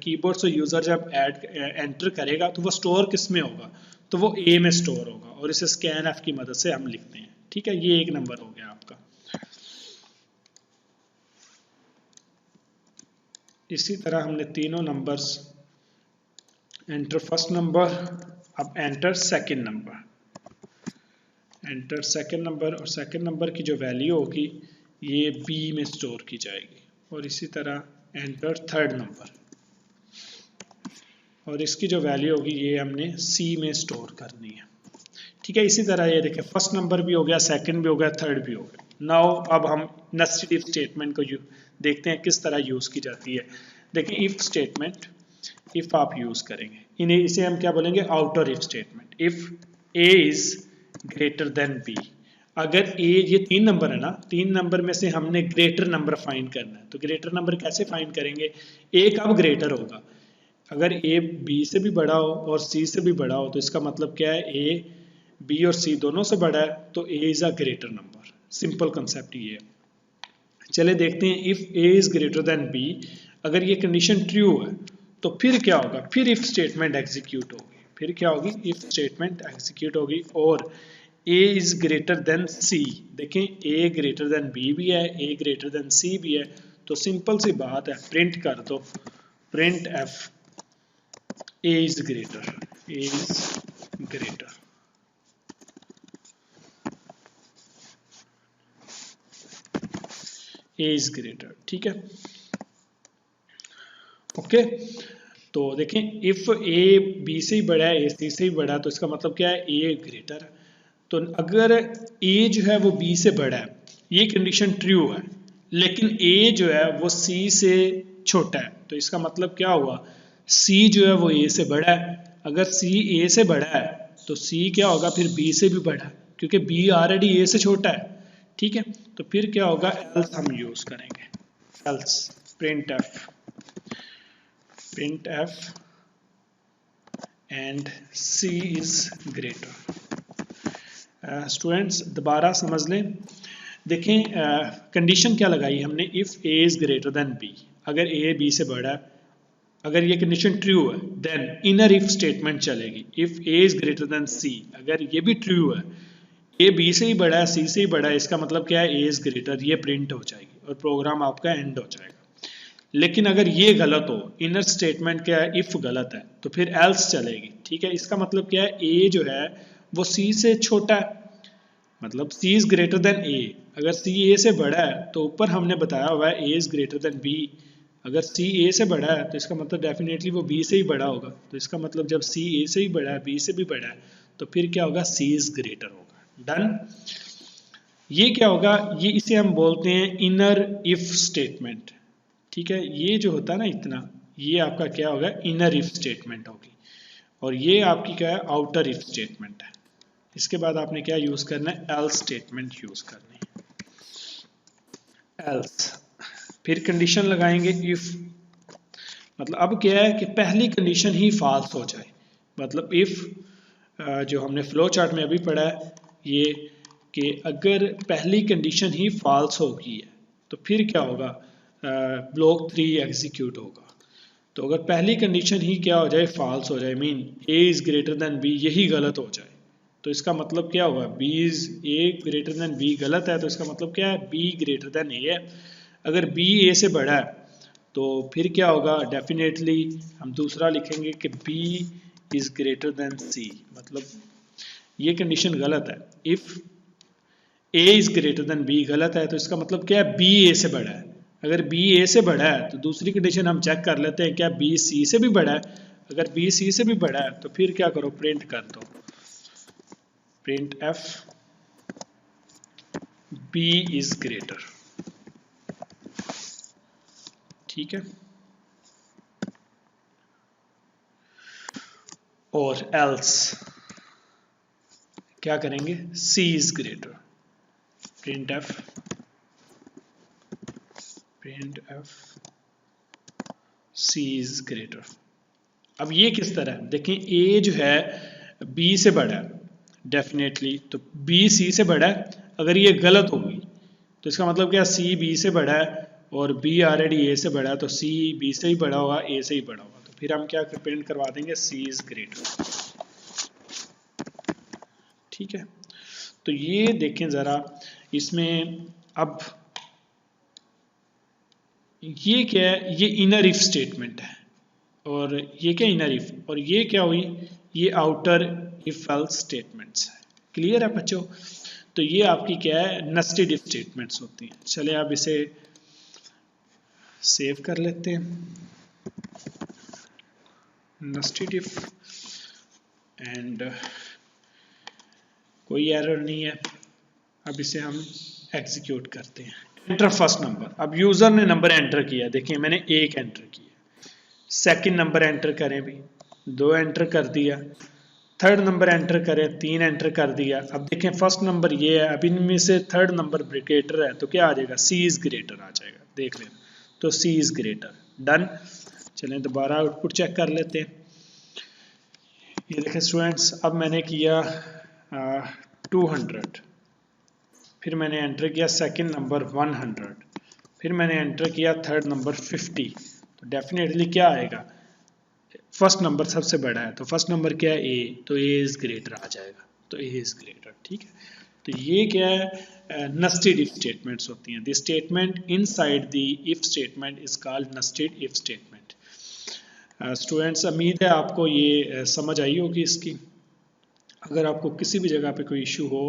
A: कीबोर्ड से यूज़र जब एंटर करेगा तो वो स्टोर किस में होगा, तो वो A में स्टोर होगा, और इसे स्कैन एफ की मदद से हम लिखते हैं। ठीक है, ये एक नंबर हो गया आपका। इसी तरह हमने तीनों नंबर्स, एंटर फर्स्ट नंबर, अब enter second number, enter second number, और सेकंड नंबर की जो वैल्यू होगी ये B में स्टोर की जाएगी। और इसी तरह एंटर थर्ड नंबर, और इसकी जो वैल्यू होगी ये हमने C में स्टोर करनी है। ठीक है, इसी तरह ये देखें फर्स्ट नंबर भी हो गया, सेकंड भी हो गया, थर्ड भी हो गया। नाउ अब हम नेस्टेड इफ स्टेटमेंट को देखते हैं किस तरह यूज़ की जाती है। देखिए इफ स्टेटमेंट, इफ आप यूज़ करेंगे इन्हें, इसे हम क्या बोलेंगे, outer if statement. If A is greater then B, अगर A, ये 3 नंबर है ना, 3 नंबर में से हमने ग्रेटर नंबर फाइंड करना है, तो ग्रेटर नंबर कैसे फाइंड करेंगे, A कब ग्रेटर होगा, अगर A B से भी बड़ा हो और C से भी बड़ा हो, तो इसका मतलब क्या है, A B और C दोनों से बड़ा है, तो A is a greater number. Simple concept ये है। चले देखते हैं if A is greater then B, अगर ये कंडीशन ट्रू है तो फिर क्या होगा, फिर इफ स्टेटमेंट एग्जीक्यूट होगी। फिर क्या होगी, इफ स्टेटमेंट एग्जीक्यूट होगी, और A is greater then C। देखें A ग्रेटर देन B भी है, A ग्रेटर देन C भी है, तो सिंपल सी बात है, प्रिंट कर दो, print F A is greater, A is greater. A is greater, ठीक है, ओके। तो देखें इफ A B से ही बड़ा है, A C से ही बड़ा है, तो इसका मतलब क्या है, A ग्रेटर है। तो अगर A जो है वो B से बड़ा है, ये कंडीशन ट्रू है, लेकिन A जो है वो C से छोटा है, तो इसका मतलब क्या हुआ, C जो है वो A से बड़ा है। अगर C A से बड़ा है तो C क्या होगा, फिर B से भी बड़ा है, क्योंकि B ऑलरेडी A से छोटा है। ठीक है, तो फिर क्या होगा, एल्स हम यूज करेंगे, else print F and C is greater. Students दोबारा समझ लें, देखें कंडीशन क्या लगाई हमने, if A is greater then B, अगर A B से बड़ा है, अगर ये कंडीशन ट्रू है देन इनर इफ स्टेटमेंट चलेगी। If A is greater then C, अगर ये भी ट्रू है, A B से ही बड़ा है, C से ही बड़ा है, इसका मतलब क्या है, A इज ग्रेटर, ये प्रिंट हो जाएगी और प्रोग्राम आपका एंड हो जाएगा। लेकिन अगर ये गलत हो, इनर स्टेटमेंट क्या है, इफ गलत है, तो फिर एल्स चलेगी। ठीक है, इसका मतलब क्या है, A जो है वो C से छोटा है, मतलब C is greater then A। अगर C A से बड़ा है तो ऊपर हमने बताया हुआ है A is greater then B, अगर C A से बड़ा है तो इसका मतलब डेफिनेटली वो B से ही बड़ा होगा, तो इसका मतलब जब C A से ही बड़ा है, B से भी बड़ा है, तो फिर क्या होगा, C इज ग्रेटर होगा। डन। ये क्या होगा, ये इसे हम बोलते हैं इनर इफ स्टेटमेंट। ठीक है, ये जो होता है ना इतना, ये आपका क्या होगा, इनर इफ स्टेटमेंट होगी, और ये आपकी क्या है, आउटर इफ स्टेटमेंट है। इसके बाद आपने क्या यूज करना है, एल्स स्टेटमेंट यूज करनी है, एल्स, फिर कंडीशन लगाएंगे इफ, मतलब अब क्या है कि पहली कंडीशन ही फॉल्स हो जाए, मतलब इफ जो हमने फ्लो चार्ट में अभी पढ़ा है ये, कि अगर पहली कंडीशन ही फॉल्स होगी है तो फिर क्या होगा, ब्लॉक 3 एग्जीक्यूट होगा। तो अगर पहली कंडीशन ही क्या हो जाए, फॉल्स हो जाए, mean A is greater then B, यही गलत हो जाए, तो इसका मतलब क्या होगा, b is a greater than b गलत है, तो इसका मतलब क्या है, बी ग्रेटर देन ए है। अगर बी ए से बड़ा है तो फिर क्या होगा, डेफिनेटली हम दूसरा लिखेंगे कि b is greater than c, मतलब ये कंडीशन गलत है। If a is greater than b गलत है, तो इसका मतलब क्या है, बी ए से बड़ा है। अगर बी ए से बड़ा है तो दूसरी कंडीशन हम चेक कर लेते हैं, क्या बी सी से भी बड़ा है। अगर बी सी से भी बड़ा है तो फिर क्या करो, प्रिंट कर दो, printf B is greater, ठीक है। और एल्स क्या करेंगे, C is greater, printf C is greater. अब ये किस तरह है, देखें ए जो है बी से बड़ा है डेफिनेटली, तो बी सी से बड़ा है। अगर ये गलत होगी तो इसका मतलब क्या, सी बी से बड़ा है और बी ऑलरेडी ए से बड़ा है, तो सी बी से ही बड़ा होगा, ए से ही बड़ा होगा, तो फिर हम क्या प्रिंट करवा देंगे, सी इज ग्रेटर, ठीक है। तो ये देखें ज़रा इसमें, अब ये क्या है, ये इनर इफ स्टेटमेंट है, और ये क्या इनर इफ, और ये क्या हुई, ये आउटर इफ एल्स स्टेटमेंट्स है। क्लियर है बच्चों, तो ये आपकी क्या है, नेस्टेड इफ स्टेटमेंट्स होती हैं। चले आप इसे सेव कर लेते हैं, नेस्टेड इफ, एंड कोई एरर नहीं है। अब इसे हम एग्जीक्यूट करते हैं। एंटर फर्स्ट नंबर, अब यूजर ने नंबर एंटर किया, देखिए मैंने 1 एंटर किया, सेकंड नंबर एंटर करें भी, 2 एंटर कर दिया, थर्ड नंबर एंटर करें, 3 एंटर कर दिया। अब देखें फर्स्ट नंबर ये है, अब इनमें से थर्ड नंबर ग्रेटर है, तो क्या आ जाएगा, सी इज ग्रेटर आ जाएगा, देख लें, तो सी इज ग्रेटर, डन। चलें दोबारा आउटपुट चेक कर लेते हैं। ये देखें स्टूडेंट्स, अब मैंने किया 200, फिर मैंने एंटर किया सेकंड नंबर 100, फिर मैंने एंटर किया थर्ड नंबर 50, तो डेफिनेटली क्या आएगा, फर्स्ट नंबर सबसे बड़ा है, तो फर्स्ट नंबर क्या है, ए, तो ए इज ग्रेटर आ जाएगा, तो ए इज ग्रेटर, ठीक है। तो ये क्या है, नेस्टेड इफ स्टेटमेंट्स होती हैं। The statement inside the if statement is called nested if statement. Students उम्मीद है आपको ये समझ आई होगी इसकी। अगर आपको किसी भी जगह पे कोई इशू हो,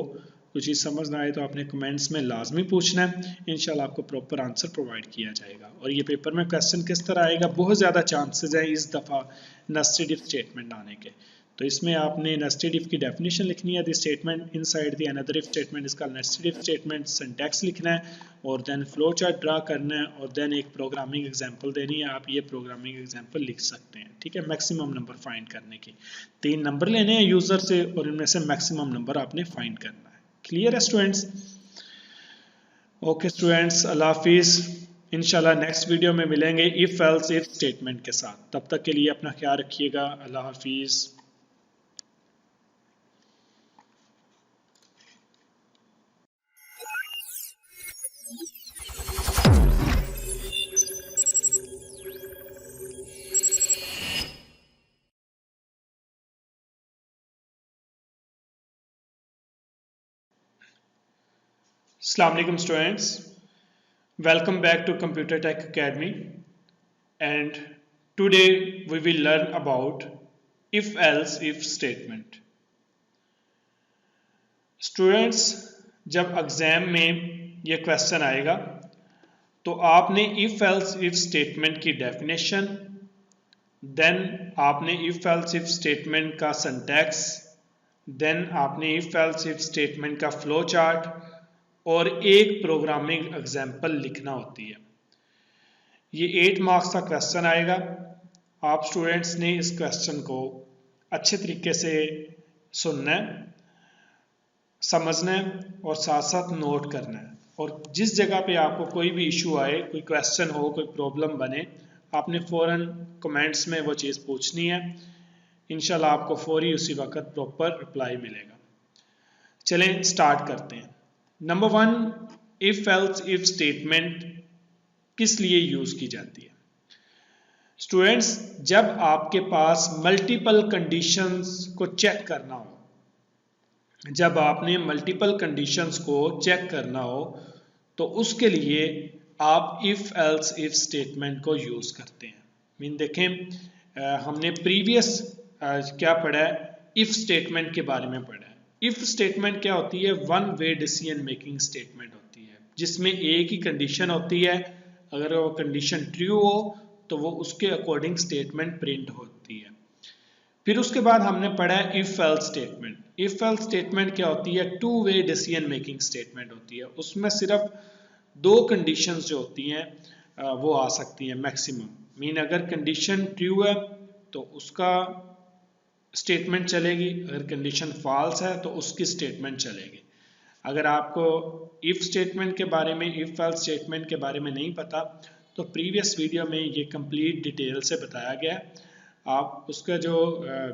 A: कोई चीज़ समझ ना आए, तो आपने कमेंट्स में लाजमी पूछना है, इंशाल्लाह आपको प्रॉपर आंसर प्रोवाइड किया जाएगा। और ये पेपर में क्वेश्चन किस तरह आएगा, बहुत ज़्यादा चांसेस हैं इस दफ़ा नेस्टेड इफ स्टेटमेंट आने के। तो इसमें आपने नेस्टेड इफ की डेफिनेशन लिखनी है, the statement inside the another if statement इसका नेस्टेड इफ स्टेटमेंट, सिंटैक्स लिखना है, और देन फ्लो चार्ट ड्रा करना है, और देन एक प्रोग्रामिंग एग्जांपल देनी है। आप ये प्रोग्रामिंग एग्जांपल लिख सकते हैं, ठीक है, मैक्सिमम नंबर फाइंड करने की। 3 नंबर लेने हैं यूजर से, और इनमें से मैक्सिमम नंबर आपने फाइंड करना है। क्लियर है स्टूडेंट्स? ओके स्टूडेंट्स, अल्लाह हाफिज। इंशाल्लाह नेक्स्ट वीडियो में मिलेंगे इफ एल्स इफ स्टेटमेंट के साथ। तब तक के लिए अपना ख्याल रखिएगा। अल्लाह हाफिज। Assalamu alaikum students, welcome back to Computer Tech Academy, and today we will learn about if else if statement. Students, जब एग्जाम में ये क्वेश्चन आएगा तो आपने if else if statement की डेफिनेशन, देन आपने if else if statement का syntax, then आपने if else if statement का फ्लो चार्ट और एक प्रोग्रामिंग एग्जाम्पल लिखना होती है। ये 8 मार्क्स का क्वेश्चन आएगा। आप स्टूडेंट्स ने इस क्वेश्चन को अच्छे तरीके से सुनना है, समझना है और साथ साथ नोट करना है। और जिस जगह पे आपको कोई भी इशू आए, कोई क्वेश्चन हो, कोई प्रॉब्लम बने, आपने फ़ौरन कमेंट्स में वो चीज़ पूछनी है। इंशाल्लाह आपको फौरी उसी वक्त प्रॉपर रिप्लाई मिलेगा। चलें स्टार्ट करते हैं। Number 1, if else if statement किस लिए यूज की जाती है? स्टूडेंट्स, जब आपके पास मल्टीपल कंडीशंस को चेक करना हो, जब आपने मल्टीपल कंडीशंस को चेक करना हो तो उसके लिए आप इफ एल्स इफ स्टेटमेंट को यूज करते हैं। मीन देखें हमने प्रीवियस क्या पढ़ा है, इफ स्टेटमेंट के बारे में पढ़ा है। इफ स्टेटमेंट क्या होती है, one way decision making statement होती है, जिसमें एक ही कंडीशन होती है, अगर वो कंडीशन ट्रू हो तो वो उसके अकॉर्डिंग स्टेटमेंट प्रिंट होती है। फिर उसके बाद हमने पढ़ा है if else statement. If else statement क्या होती है, two way decision making statement होती है। उसमें सिर्फ दो कंडीशंस जो होती हैं वो आ सकती हैं मैक्सिमम। मीन अगर कंडीशन ट्रू है तो उसका स्टेटमेंट चलेगी, अगर कंडीशन फॉल्स है तो उसकी स्टेटमेंट चलेगी। अगर आपको इफ स्टेटमेंट के बारे में, इफ एल्स स्टेटमेंट के बारे में नहीं पता तो प्रीवियस वीडियो में ये कंप्लीट डिटेल से बताया गया है। आप उसका जो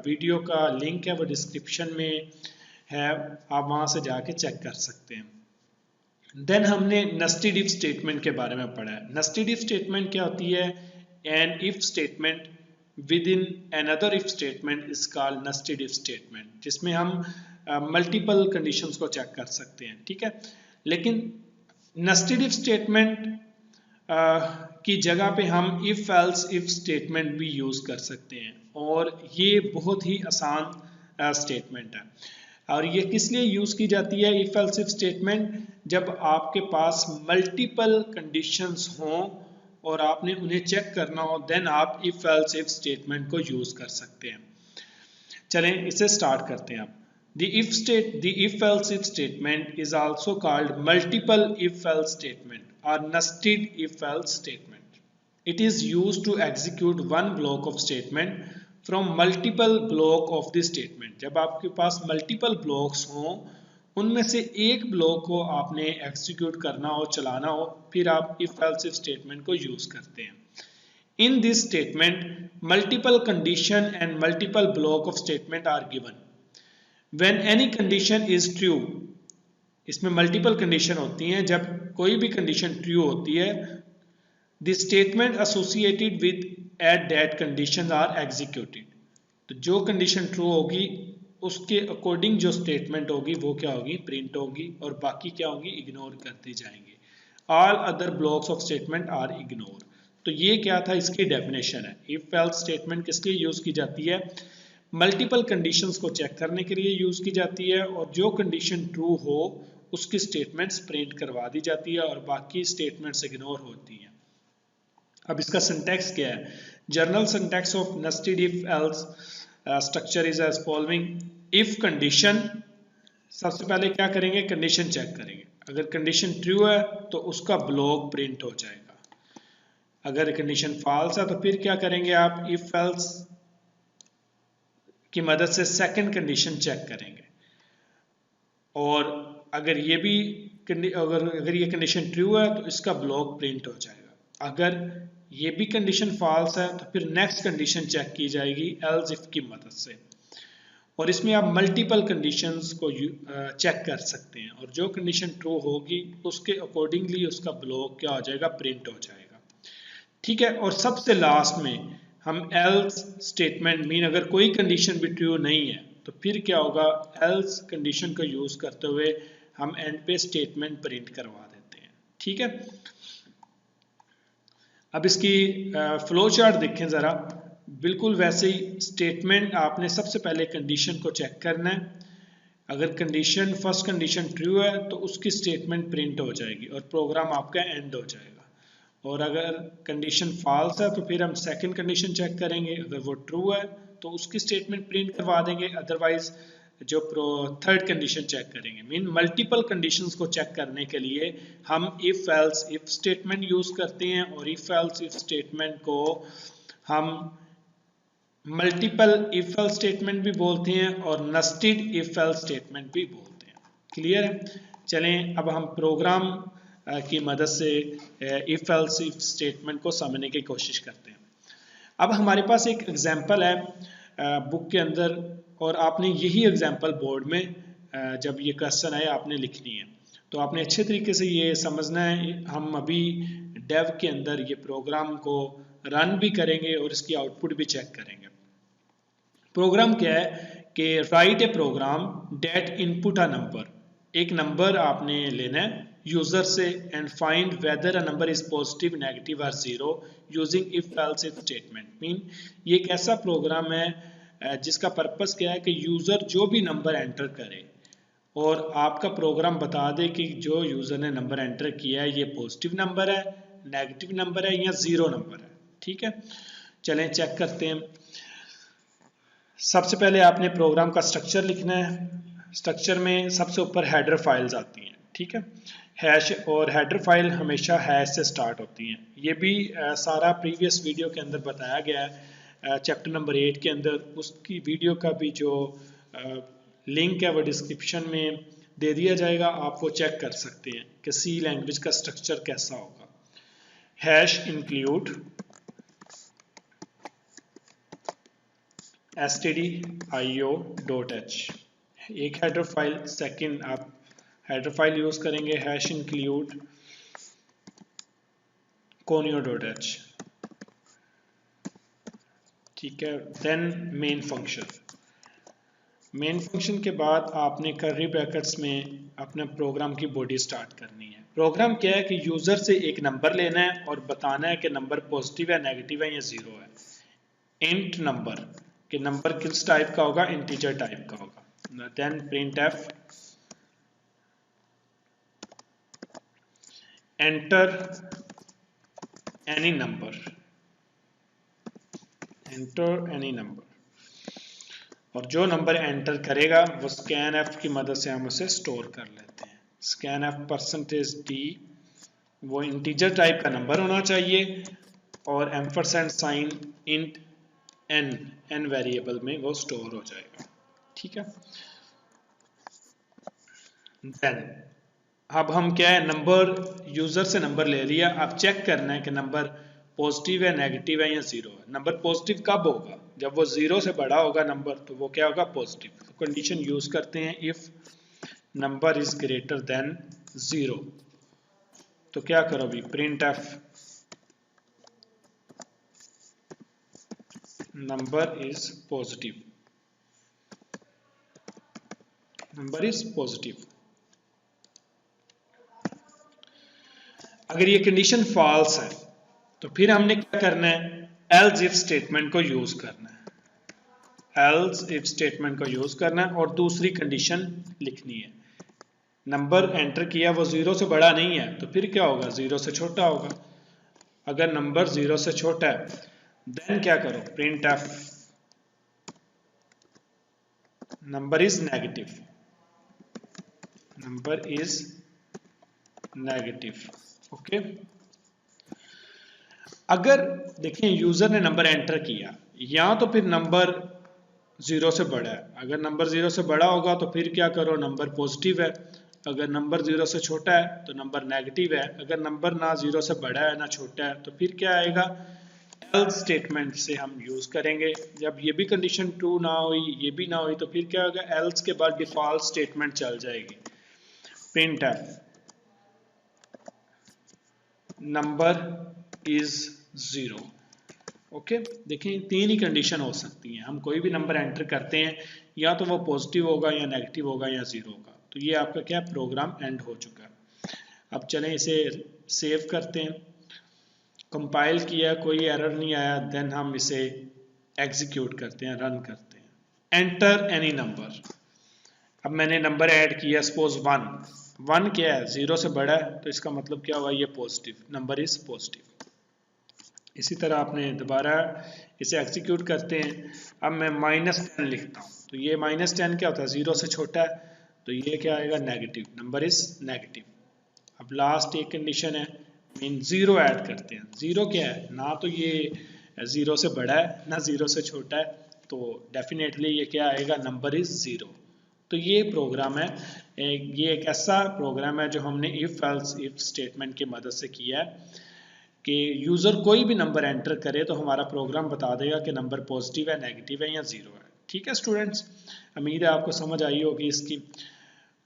A: वीडियो का लिंक है वो डिस्क्रिप्शन में है, आप वहाँ से जाके चेक कर सकते हैं। देन हमने नेस्टेड इफ स्टेटमेंट के बारे में पढ़ा है। नेस्टेड इफ स्टेटमेंट क्या होती है, an if statement within another if statement is called nested if statement, जिसमें हम मल्टीपल कंडीशंस को चेक कर सकते हैं। ठीक है, लेकिन नेस्टेड इफ स्टेटमेंट की जगह पे हम इफ एल्स इफ स्टेटमेंट भी यूज कर सकते हैं, और ये बहुत ही आसान स्टेटमेंट है। और ये किस लिए यूज की जाती है इफ एल्स इफ स्टेटमेंट, जब आपके पास मल्टीपल कंडीशंस हों और आपने उन्हें चेक करना हो, देन आप इफ एल्स इफ स्टेटमेंट को यूज कर सकते हैं। चलें इसे स्टार्ट करते हैं। आप the if else if statement is also called multiple if else statement or nested if else statement. It is used to execute one block of statement from multiple block of the statement. जब आपके पास multiple blocks हों, उनमें से एक block को आपने execute करना हो, चलाना हो, फिर आप if else if statement को यूज करते हैं। In this statement, multiple condition and multiple block of statement are given. When any condition is true, इसमें मल्टीपल कंडीशन होती हैं, जब कोई भी कंडीशन ट्रू होती है, the statement associated with at that conditions are executed. तो जो कंडीशन ट्रू होगी उसके अकॉर्डिंग जो स्टेटमेंट होगी वो क्या होगी, प्रिंट होगी, और बाकी क्या होगी, इग्नोर करते जाएंगे। All other blocks of statement are ignored. तो ये क्या था, इसकी डेफिनेशन है। इफ एल्स स्टेटमेंट किस लिए यूज की जाती है, मल्टीपल कंडीशंस को चेक करने के लिए यूज की जाती है, और जो कंडीशन ट्रू हो उसकी स्टेटमेंट्स प्रिंट करवा दी जाती है और बाकी स्टेटमेंट्स इग्नोर होती हैं। अब इसका सिंटैक्स क्या है, general syntax of nested if else structure is as following. If condition, सबसे पहले क्या करेंगे, कंडीशन चेक करेंगे। अगर कंडीशन ट्रू है तो उसका ब्लॉक प्रिंट हो जाएगा। अगर कंडीशन फॉल्स है तो फिर क्या करेंगे आप, इफ एल्स की मदद से सेकंड कंडीशन चेक करेंगे, और अगर ये भी अगर ये कंडीशन ट्रू है तो इसका ब्लॉक प्रिंट हो जाएगा। अगर ये भी कंडीशन फॉल्स है तो फिर नेक्स्ट कंडीशन चेक की जाएगी एल्स इफ की मदद से, और इसमें आप मल्टीपल कंडीशंस को चेक कर सकते हैं, और जो कंडीशन ट्रू होगी उसके अकॉर्डिंगली उसका ब्लॉक क्या हो जाएगा, प्रिंट हो जाएगा। ठीक है, और सबसे लास्ट में हम एल्स स्टेटमेंट, मीन अगर कोई कंडीशन भी ट्रू नहीं है तो फिर क्या होगा, एल्स कंडीशन को यूज करते हुए हम एंड पे स्टेटमेंट प्रिंट करवा देते हैं। ठीक है, अब इसकी फ्लो चार्ट देखें जरा। बिल्कुल वैसे ही स्टेटमेंट, आपने सबसे पहले कंडीशन को चेक करना है। अगर कंडीशन फर्स्ट कंडीशन ट्रू है तो उसकी स्टेटमेंट प्रिंट हो जाएगी और प्रोग्राम आपका एंड हो जाएगा, और अगर कंडीशन फॉल्स है तो फिर हम सेकंड कंडीशन चेक करेंगे, अगर वो ट्रू है तो उसकी स्टेटमेंट प्रिंट करवा देंगे, अदरवाइज जो थर्ड कंडीशन चेक करेंगे। मीन मल्टीपल कंडीशंस को चेक करने के लिए हम if else if statement use करते हैं, और इफ एल्स इफ स्टेटमेंट को हम मल्टीपल इफ एल्स स्टेटमेंट भी बोलते हैं और नेस्टेड इफ एल्स स्टेटमेंट भी बोलते हैं। क्लियर है, चलें अब हम प्रोग्राम की मदद से इफ एल्स इफ स्टेटमेंट को समझने की कोशिश करते हैं। अब हमारे पास एक एग्जांपल है बुक के अंदर, और आपने यही एग्जांपल बोर्ड में जब ये क्वेश्चन आए आपने लिखनी है, तो आपने अच्छे तरीके से ये समझना है। हम अभी डेव के अंदर ये प्रोग्राम को रन भी करेंगे और इसकी आउटपुट भी चेक करेंगे। प्रोग्राम क्या है कि write a program that input a number, एक नंबर आपने लेना है यूजर से and find whether a number is positive, negative और zero using if else if statement. Mean ये एक ऐसा प्रोग्राम है जिसका पर्पस क्या है कि यूजर जो भी नंबर एंटर करे और आपका प्रोग्राम बता दे कि जो यूजर ने नंबर एंटर किया है ये पॉजिटिव नंबर है, नेगेटिव नंबर है या जीरो नंबर है। ठीक है, चलें चेक करते हैं। सबसे पहले आपने प्रोग्राम का स्ट्रक्चर लिखना है। स्ट्रक्चर में सबसे ऊपर हेडर फाइल्स आती हैं। ठीक है, हैश और हेडर फाइल हमेशा हैश से स्टार्ट होती हैं। ये भी सारा प्रीवियस वीडियो के अंदर बताया गया है, चैप्टर नंबर 8 के अंदर। उसकी वीडियो का भी जो लिंक है वो डिस्क्रिप्शन में दे दिया जाएगा, आप वो चेक कर सकते हैं कि सी लैंग्वेज का स्ट्रक्चर कैसा होगा। हैश इंक्लूड stdio.h एक हेडर फाइल। सेकंड आप हेडर फाइल यूज करेंगे हैश इंक्लूड conio.h। ठीक है, then main function. Main function के बाद आपने कर्ली ब्रैकेट्स में अपने प्रोग्राम की बॉडी स्टार्ट करनी है। प्रोग्राम क्या है कि यूजर से एक नंबर लेना है और बताना है कि नंबर पॉजिटिव है, नेगेटिव है या जीरो है। इंट नंबर कि नंबर किस टाइप का होगा, इंटीजर टाइप का होगा। Then print F enter any number, enter any number, और जो नंबर एंटर करेगा वो स्कैन एफ की मदद से हम उसे स्टोर कर लेते हैं। स्कैन एफ %d वो इंटीजर टाइप का नंबर होना चाहिए और ampersand sign int n variable में वो स्टोर हो जाएगा। ठीक है, देन अब हम क्या है, नंबर यूजर से नंबर ले लिया। अब चेक करना है कि नंबर पॉजिटिव है, नेगेटिव है या जीरो है। नंबर पॉजिटिव कब होगा, जब वो जीरो से बड़ा होगा नंबर, तो वो क्या होगा, पॉजिटिव। तो कंडीशन यूज करते हैं if number is greater than zero. तो क्या करो अभी, print F number is positive, number is positive. अगर ये कंडीशन फॉल्स है तो फिर हमने क्या करना है, एल्स इफ स्टेटमेंट को यूज करना है। एल्स इफ स्टेटमेंट को यूज करना है और दूसरी कंडीशन लिखनी है। नंबर एंटर किया वो जीरो से बड़ा नहीं है तो फिर क्या होगा, जीरो से छोटा होगा। अगर नंबर जीरो से छोटा है देन क्या करो, print F number is negative, number is negative. Okay, अगर देखें यूजर ने नंबर एंटर किया या तो फिर नंबर जीरो से बड़ा है। अगर नंबर जीरो से बड़ा होगा तो फिर क्या करो, नंबर पॉजिटिव है। अगर नंबर जीरो से छोटा है तो नंबर नेगेटिव है। अगर नंबर ना जीरो से बड़ा है ना छोटा है तो फिर क्या आएगा, एल्स स्टेटमेंट से हम यूज करेंगे। जब ये भी कंडीशन ट्रू ना हुई, ये भी ना हुई, तो फिर क्या होगा, एल्स के बाद डिफॉल्ट स्टेटमेंट चल जाएगी, print F number is zero. Okay, देखें तीन ही कंडीशन हो सकती हैं। हम कोई भी नंबर एंटर करते हैं या तो वो पॉजिटिव होगा या नेगेटिव होगा या जीरो होगा। तो ये आपका क्या प्रोग्राम एंड हो चुका है। अब चलें इसे सेव करते हैं। कंपाइल किया, कोई एरर नहीं आया, देन हम इसे एग्जीक्यूट करते हैं, रन करते हैं। Enter any number. अब मैंने नंबर ऐड किया, सपोज 1 क्या है, जीरो से बड़ा है, तो इसका मतलब क्या हुआ, ये पॉजिटिव, नंबर इज पॉजिटिव। इसी तरह आपने दोबारा इसे एग्जीक्यूट करते हैं। अब मैं -10 लिखता हूँ तो ये -10 क्या होता है, जीरो से छोटा है, तो ये क्या आएगा, नेगेटिव, नंबर इज नेगेटिव। अब लास्ट एक कंडीशन है, मीन जीरो ऐड करते हैं। जीरो क्या है, ना तो ये जीरो से बड़ा है ना जीरो से छोटा है, तो डेफिनेटली ये क्या आएगा, नंबर इज जीरो। तो ये प्रोग्राम है, ये एक ऐसा प्रोग्राम है जो हमने इफ एल्स इफ स्टेटमेंट की मदद से किया है कि यूज़र कोई भी नंबर एंटर करे तो हमारा प्रोग्राम बता देगा कि नंबर पॉजिटिव है, नेगेटिव है या जीरो है। ठीक है स्टूडेंट्स, उम्मीद है आपको समझ आई होगी इसकी।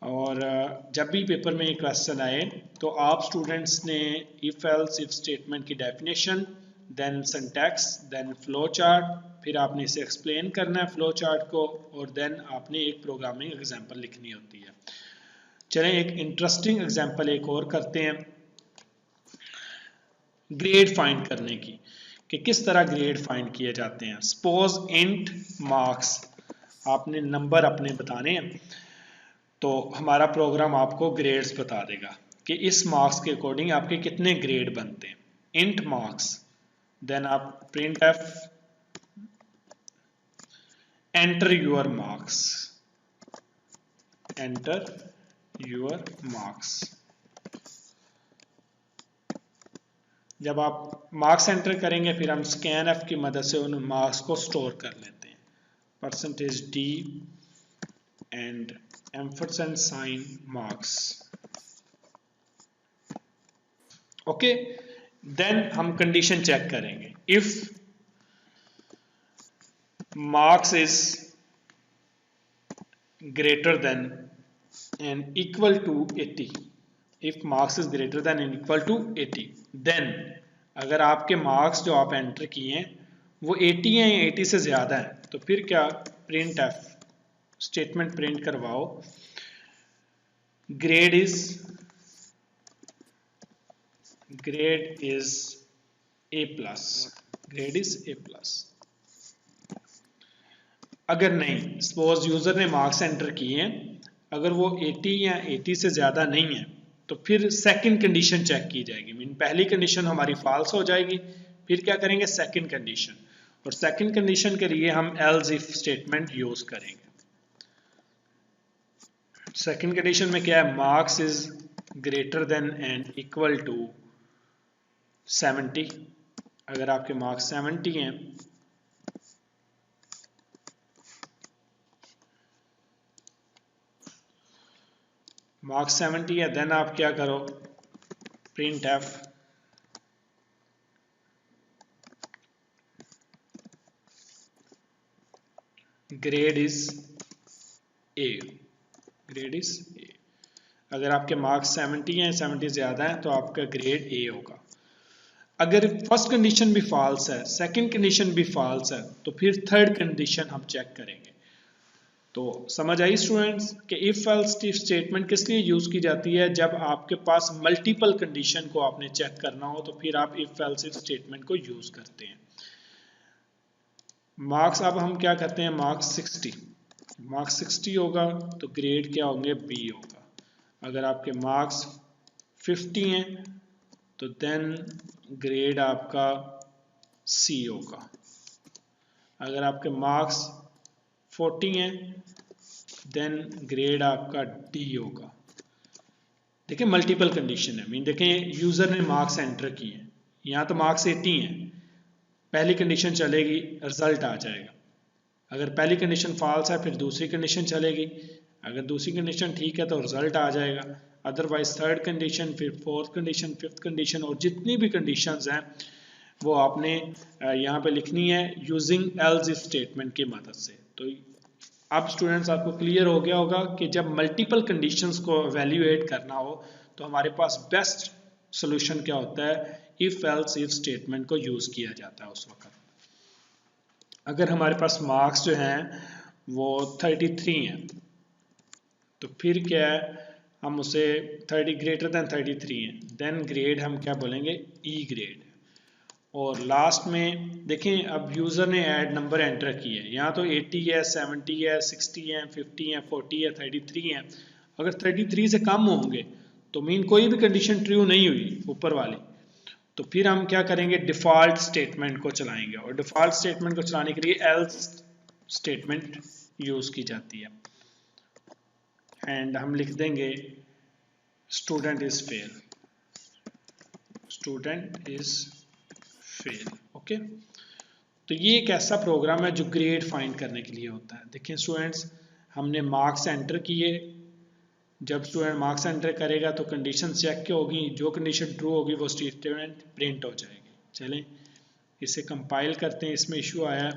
A: और जब भी पेपर में ये क्वेश्चन आए तो आप स्टूडेंट्स ने इफ एल्स इफ स्टेटमेंट की definition, then syntax, then flow chart, फिर आपने इसे एक्सप्लेन करना है फ्लो चार्ट को, और देन आपने एक प्रोग्रामिंग एग्जांपल लिखनी होती है। चलें एक इंटरेस्टिंग एग्जांपल एक और करते हैं ग्रेड फाइंड करने की, कि किस तरह ग्रेड फाइंड किए जाते हैं। सपोज इंट मार्क्स, आपने नंबर अपने बताने हैं, तो हमारा प्रोग्राम आपको ग्रेड्स बता देगा कि इस मार्क्स के अकॉर्डिंग आपके कितने ग्रेड बनते हैं। इंट मार्क्स, देन आप print F enter your marks, enter your marks. जब आप मार्क्स एंटर करेंगे फिर हम स्कैन एफ की मदद से उन मार्क्स को स्टोर कर लेते हैं, percentage d and ampersand sign marks. Okay, then हम कंडीशन चेक करेंगे। If marks is greater than and equal to 80, if marks is greater than and equal to 80, then अगर आपके मार्क्स जो आप एंटर किए हैं वो 80 हैं या 80 से ज्यादा है, तो फिर क्या प्रिंट एफ स्टेटमेंट प्रिंट करवाओ, grade is a plus, grade is a plus. अगर नहीं, सपोज यूजर ने मार्क्स एंटर किए हैं, अगर वो 80 या 80 से ज्यादा नहीं है, तो फिर सेकंड कंडीशन चेक की जाएगी। मीन पहली कंडीशन हमारी फॉल्स हो जाएगी, फिर क्या करेंगे सेकंड कंडीशन, और सेकंड कंडीशन के लिए हम एल्स इफ स्टेटमेंट यूज करेंगे। सेकंड कंडीशन में क्या है, marks is greater than and equal to 70, अगर आपके मार्क्स 70 हैं मार्क्स 70 है, देन आप क्या करो print F grade is a, grade is a. अगर आपके मार्क्स 70 हैं, 70 ज्यादा है, तो आपका ग्रेड ए होगा। अगर फर्स्ट कंडीशन भी फॉल्स है, सेकंड कंडीशन भी फॉल्स है, तो फिर थर्ड कंडीशन हम चेक करेंगे। तो समझ आई स्टूडेंट्स कि इफ एल्स इफ स्टेटमेंट किस लिए यूज की जाती है, जब आपके पास मल्टीपल कंडीशन को आपने चेक करना हो, तो फिर आप इफ एल्स इफ स्टेटमेंट को यूज करते हैं। मार्क्स अब हम क्या करते हैं, मार्क्स 60, मार्क्स 60 होगा तो ग्रेड क्या होंगे, बी होगा। अगर आपके मार्क्स 50 हैं तो देन ग्रेड आपका सी होगा। अगर आपके मार्क्स 40 हैं देन ग्रेड आपका डी होगा। देखिए मल्टीपल कंडीशन है, मीन देखें यूजर ने मार्क्स एंटर किए हैं, यहाँ तो मार्क्स 80 हैं, पहली कंडीशन चलेगी रिजल्ट आ जाएगा। अगर पहली कंडीशन फॉल्स है फिर दूसरी कंडीशन चलेगी, अगर दूसरी कंडीशन ठीक है तो रिजल्ट आ जाएगा, अदरवाइज थर्ड कंडीशन, फिर फोर्थ कंडीशन, फिफ्थ कंडीशन, और जितनी भी कंडीशंस हैं वो आपने यहाँ पे लिखनी है यूजिंग एल्स इफ स्टेटमेंट की मदद से। तो अब स्टूडेंट्स आपको क्लियर हो गया होगा कि जब मल्टीपल कंडीशंस को एवेल्युएट करना हो तो हमारे पास बेस्ट सोल्यूशन क्या होता है, इफ एल्स इफ स्टेटमेंट को यूज किया जाता है उस वक्त। अगर हमारे पास मार्क्स जो हैं वो 33 हैं तो फिर क्या है, हम उसे 30 ग्रेटर देन 33 हैं, देन ग्रेड हम क्या बोलेंगे, ई ग्रेड। और लास्ट में देखें अब यूज़र ने ऐड नंबर एंटर किए हैं, यहाँ तो 80 है, 70 है, 60 है, 50 है, 40 है, 33 है। अगर 33 से कम होंगे तो मीन कोई भी कंडीशन ट्रू नहीं हुई ऊपर वाली, तो फिर हम क्या करेंगे, डिफ़ॉल्ट स्टेटमेंट को चलाएंगे, और डिफ़ॉल्ट स्टेटमेंट को चलाने के लिए एल्स स्टेटमेंट यूज़ की जाती है। एंड हम लिख देंगे student is fail, student is fail. Okay, तो ये एक ऐसा प्रोग्राम है जो ग्रेड फाइंड करने के लिए होता है। देखिए स्टूडेंट्स, हमने मार्क्स एंटर किए, जब स्टूडेंट मार्क्स एंटर करेगा तो कंडीशन चेक क्या होगी, जो कंडीशन ट्रू होगी वो स्टेटमेंट प्रिंट हो जाएगी। चलें इसे कंपाइल करते हैं, इसमें इशू आया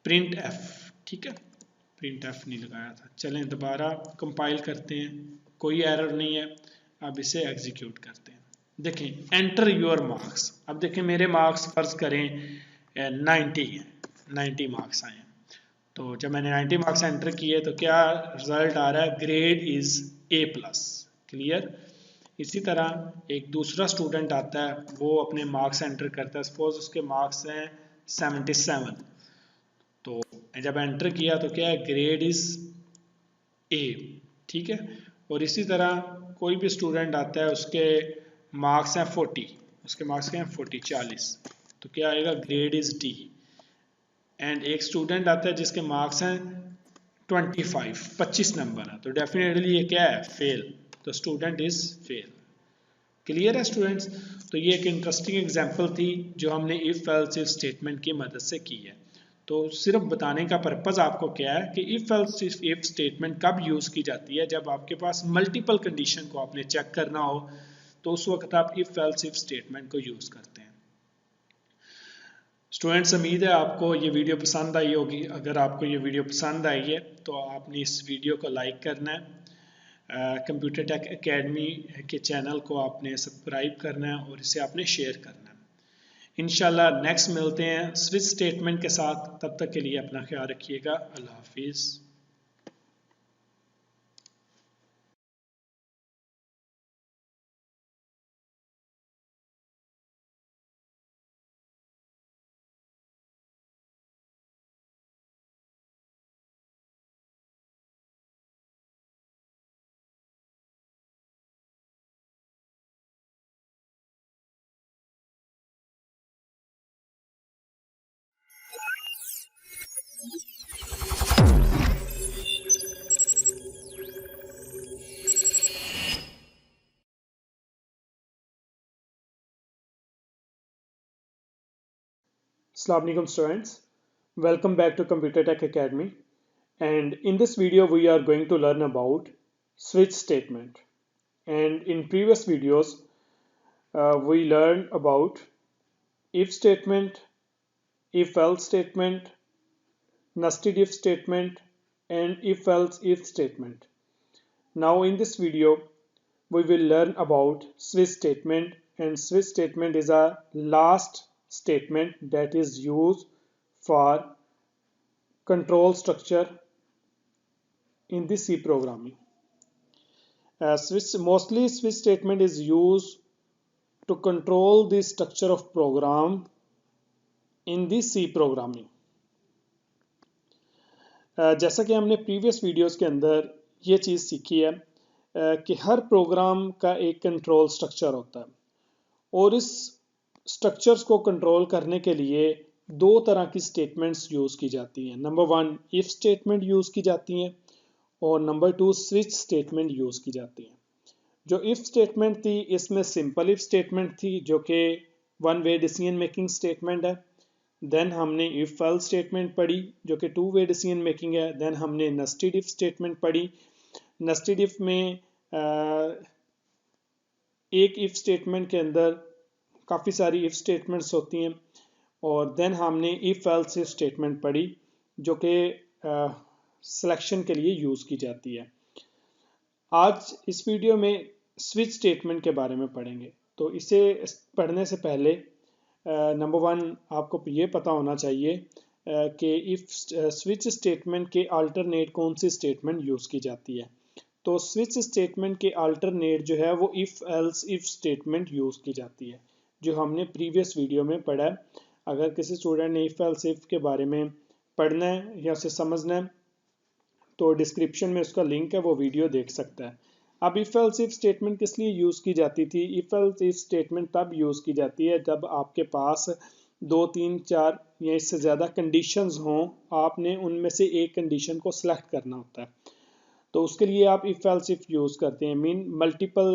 A: प्रिंट एफ, ठीक है, प्रिंट एफ नहीं लगाया था। चलें दोबारा कंपाइल करते हैं, कोई एरर नहीं है। अब इसे एग्जीक्यूट करते हैं, देखें एंटर योर मार्क्स। अब देखें मेरे मार्क्स फर्ज करें 90 मार्क्स आए। तो जब मैंने 90 मार्क्स एंटर किए तो क्या रिजल्ट आ रहा है, ग्रेड इज A+। क्लियर। इसी तरह एक दूसरा स्टूडेंट आता है, वो अपने मार्क्स एंटर करता है, सपोज उसके मार्क्स हैं 77। तो जब एंटर किया तो क्या है, ग्रेड इज A। ठीक है। और इसी तरह कोई भी स्टूडेंट आता है, उसके मार्क्स हैं 40, उसके मार्क्स क्या हैं 40 तो क्या आएगा, ग्रेड इज D। एंड एक स्टूडेंट आता है जिसके मार्क्स हैं 25 नंबर है, तो डेफिनेटली ये क्या है, फेल। तो स्टूडेंट इज फेल। क्लियर है स्टूडेंट्स। तो ये एक इंटरेस्टिंग एग्जांपल थी जो हमने इफ एल्स इफ स्टेटमेंट की मदद से की है। तो सिर्फ बताने का पर्पज आपको क्या है कि इफ एल्स इफ स्टेटमेंट कब यूज की जाती है, जब आपके पास मल्टीपल कंडीशन को आपने चेक करना हो, तो उस वक्त आप इफ एल्स इफ स्टेटमेंट को यूज करते हैं। स्टूडेंट्स, उम्मीद है आपको ये वीडियो पसंद आई होगी। अगर आपको ये वीडियो पसंद आई है तो आपने इस वीडियो को लाइक करना है, कंप्यूटर टेक एकेडमी के चैनल को आपने सब्सक्राइब करना है और इसे आपने शेयर करना है। इंशाल्लाह नेक्स्ट मिलते हैं स्विच स्टेटमेंट के साथ। तब तक के लिए अपना ख्याल रखिएगा। अल्लाह हाफिज़। Assalamu alaikum students, welcome back to Computer Tech Academy, and in this video we are going to learn about switch statement. And in previous videos we learned about if statement, if else statement, nested if statement, and if else if statement. Now in this video we will learn about switch statement, and switch statement is a last statement that is used for control structure in the C programming. Mostly switch statement is used to control the structure of program in the C programming. जैसा कि हमने previous videos के अंदर ये चीज़ सीखी है कि हर programme का एक कंट्रोल स्ट्रक्चर होता है, और इस स्ट्रक्चर्स को कंट्रोल करने के लिए दो तरह की स्टेटमेंट्स यूज़ की जाती हैं। नंबर 1 इफ स्टेटमेंट यूज़ की जाती हैं, और नंबर 2 स्विच स्टेटमेंट यूज़ की जाती हैं। जो इफ स्टेटमेंट थी इसमें सिंपल इफ स्टेटमेंट थी जो कि one way decision making statement है। देन हमने इफ एल्स स्टेटमेंट पढ़ी जो कि टू वे डिसीजन मेकिंग है। देन हमने नेस्टेड इफ स्टेटमेंट पढ़ी। नेस्टेड इफ में एक इफ स्टेटमेंट के अंदर काफ़ी सारी इफ स्टेटमेंट्स होती हैं। और देन हमने इफ एल्स इफ स्टेटमेंट पढ़ी जो कि सिलेक्शन के लिए यूज़ की जाती है। आज इस वीडियो में स्विच स्टेटमेंट के बारे में पढ़ेंगे। तो इसे पढ़ने से पहले नंबर 1 आपको ये पता होना चाहिए कि इफ स्विच स्टेटमेंट के अल्टरनेट कौन सी स्टेटमेंट यूज़ की जाती है। तो स्विच स्टेटमेंट के अल्टरनेट जो है वो if else if statement use की जाती है, जो हमने प्रीवियस वीडियो में पढ़ा है। अगर किसी स्टूडेंट ने इफ एल्स इफ के बारे में पढ़ना है या उसे समझना है तो डिस्क्रिप्शन में उसका लिंक है, वो वीडियो देख सकता है। अब इफ एल्स इफ स्टेटमेंट किस लिए यूज़ की जाती थी? इफ एल्स इफ स्टेटमेंट तब यूज़ की जाती है जब आपके पास 2, 3, 4 या इससे ज़्यादा कंडीशंस हों, आपने उनमें से एक कंडीशन को सिलेक्ट करना होता है। तो उसके लिए आप इफ एल्स इफ यूज़ करते हैं। मीन मल्टीपल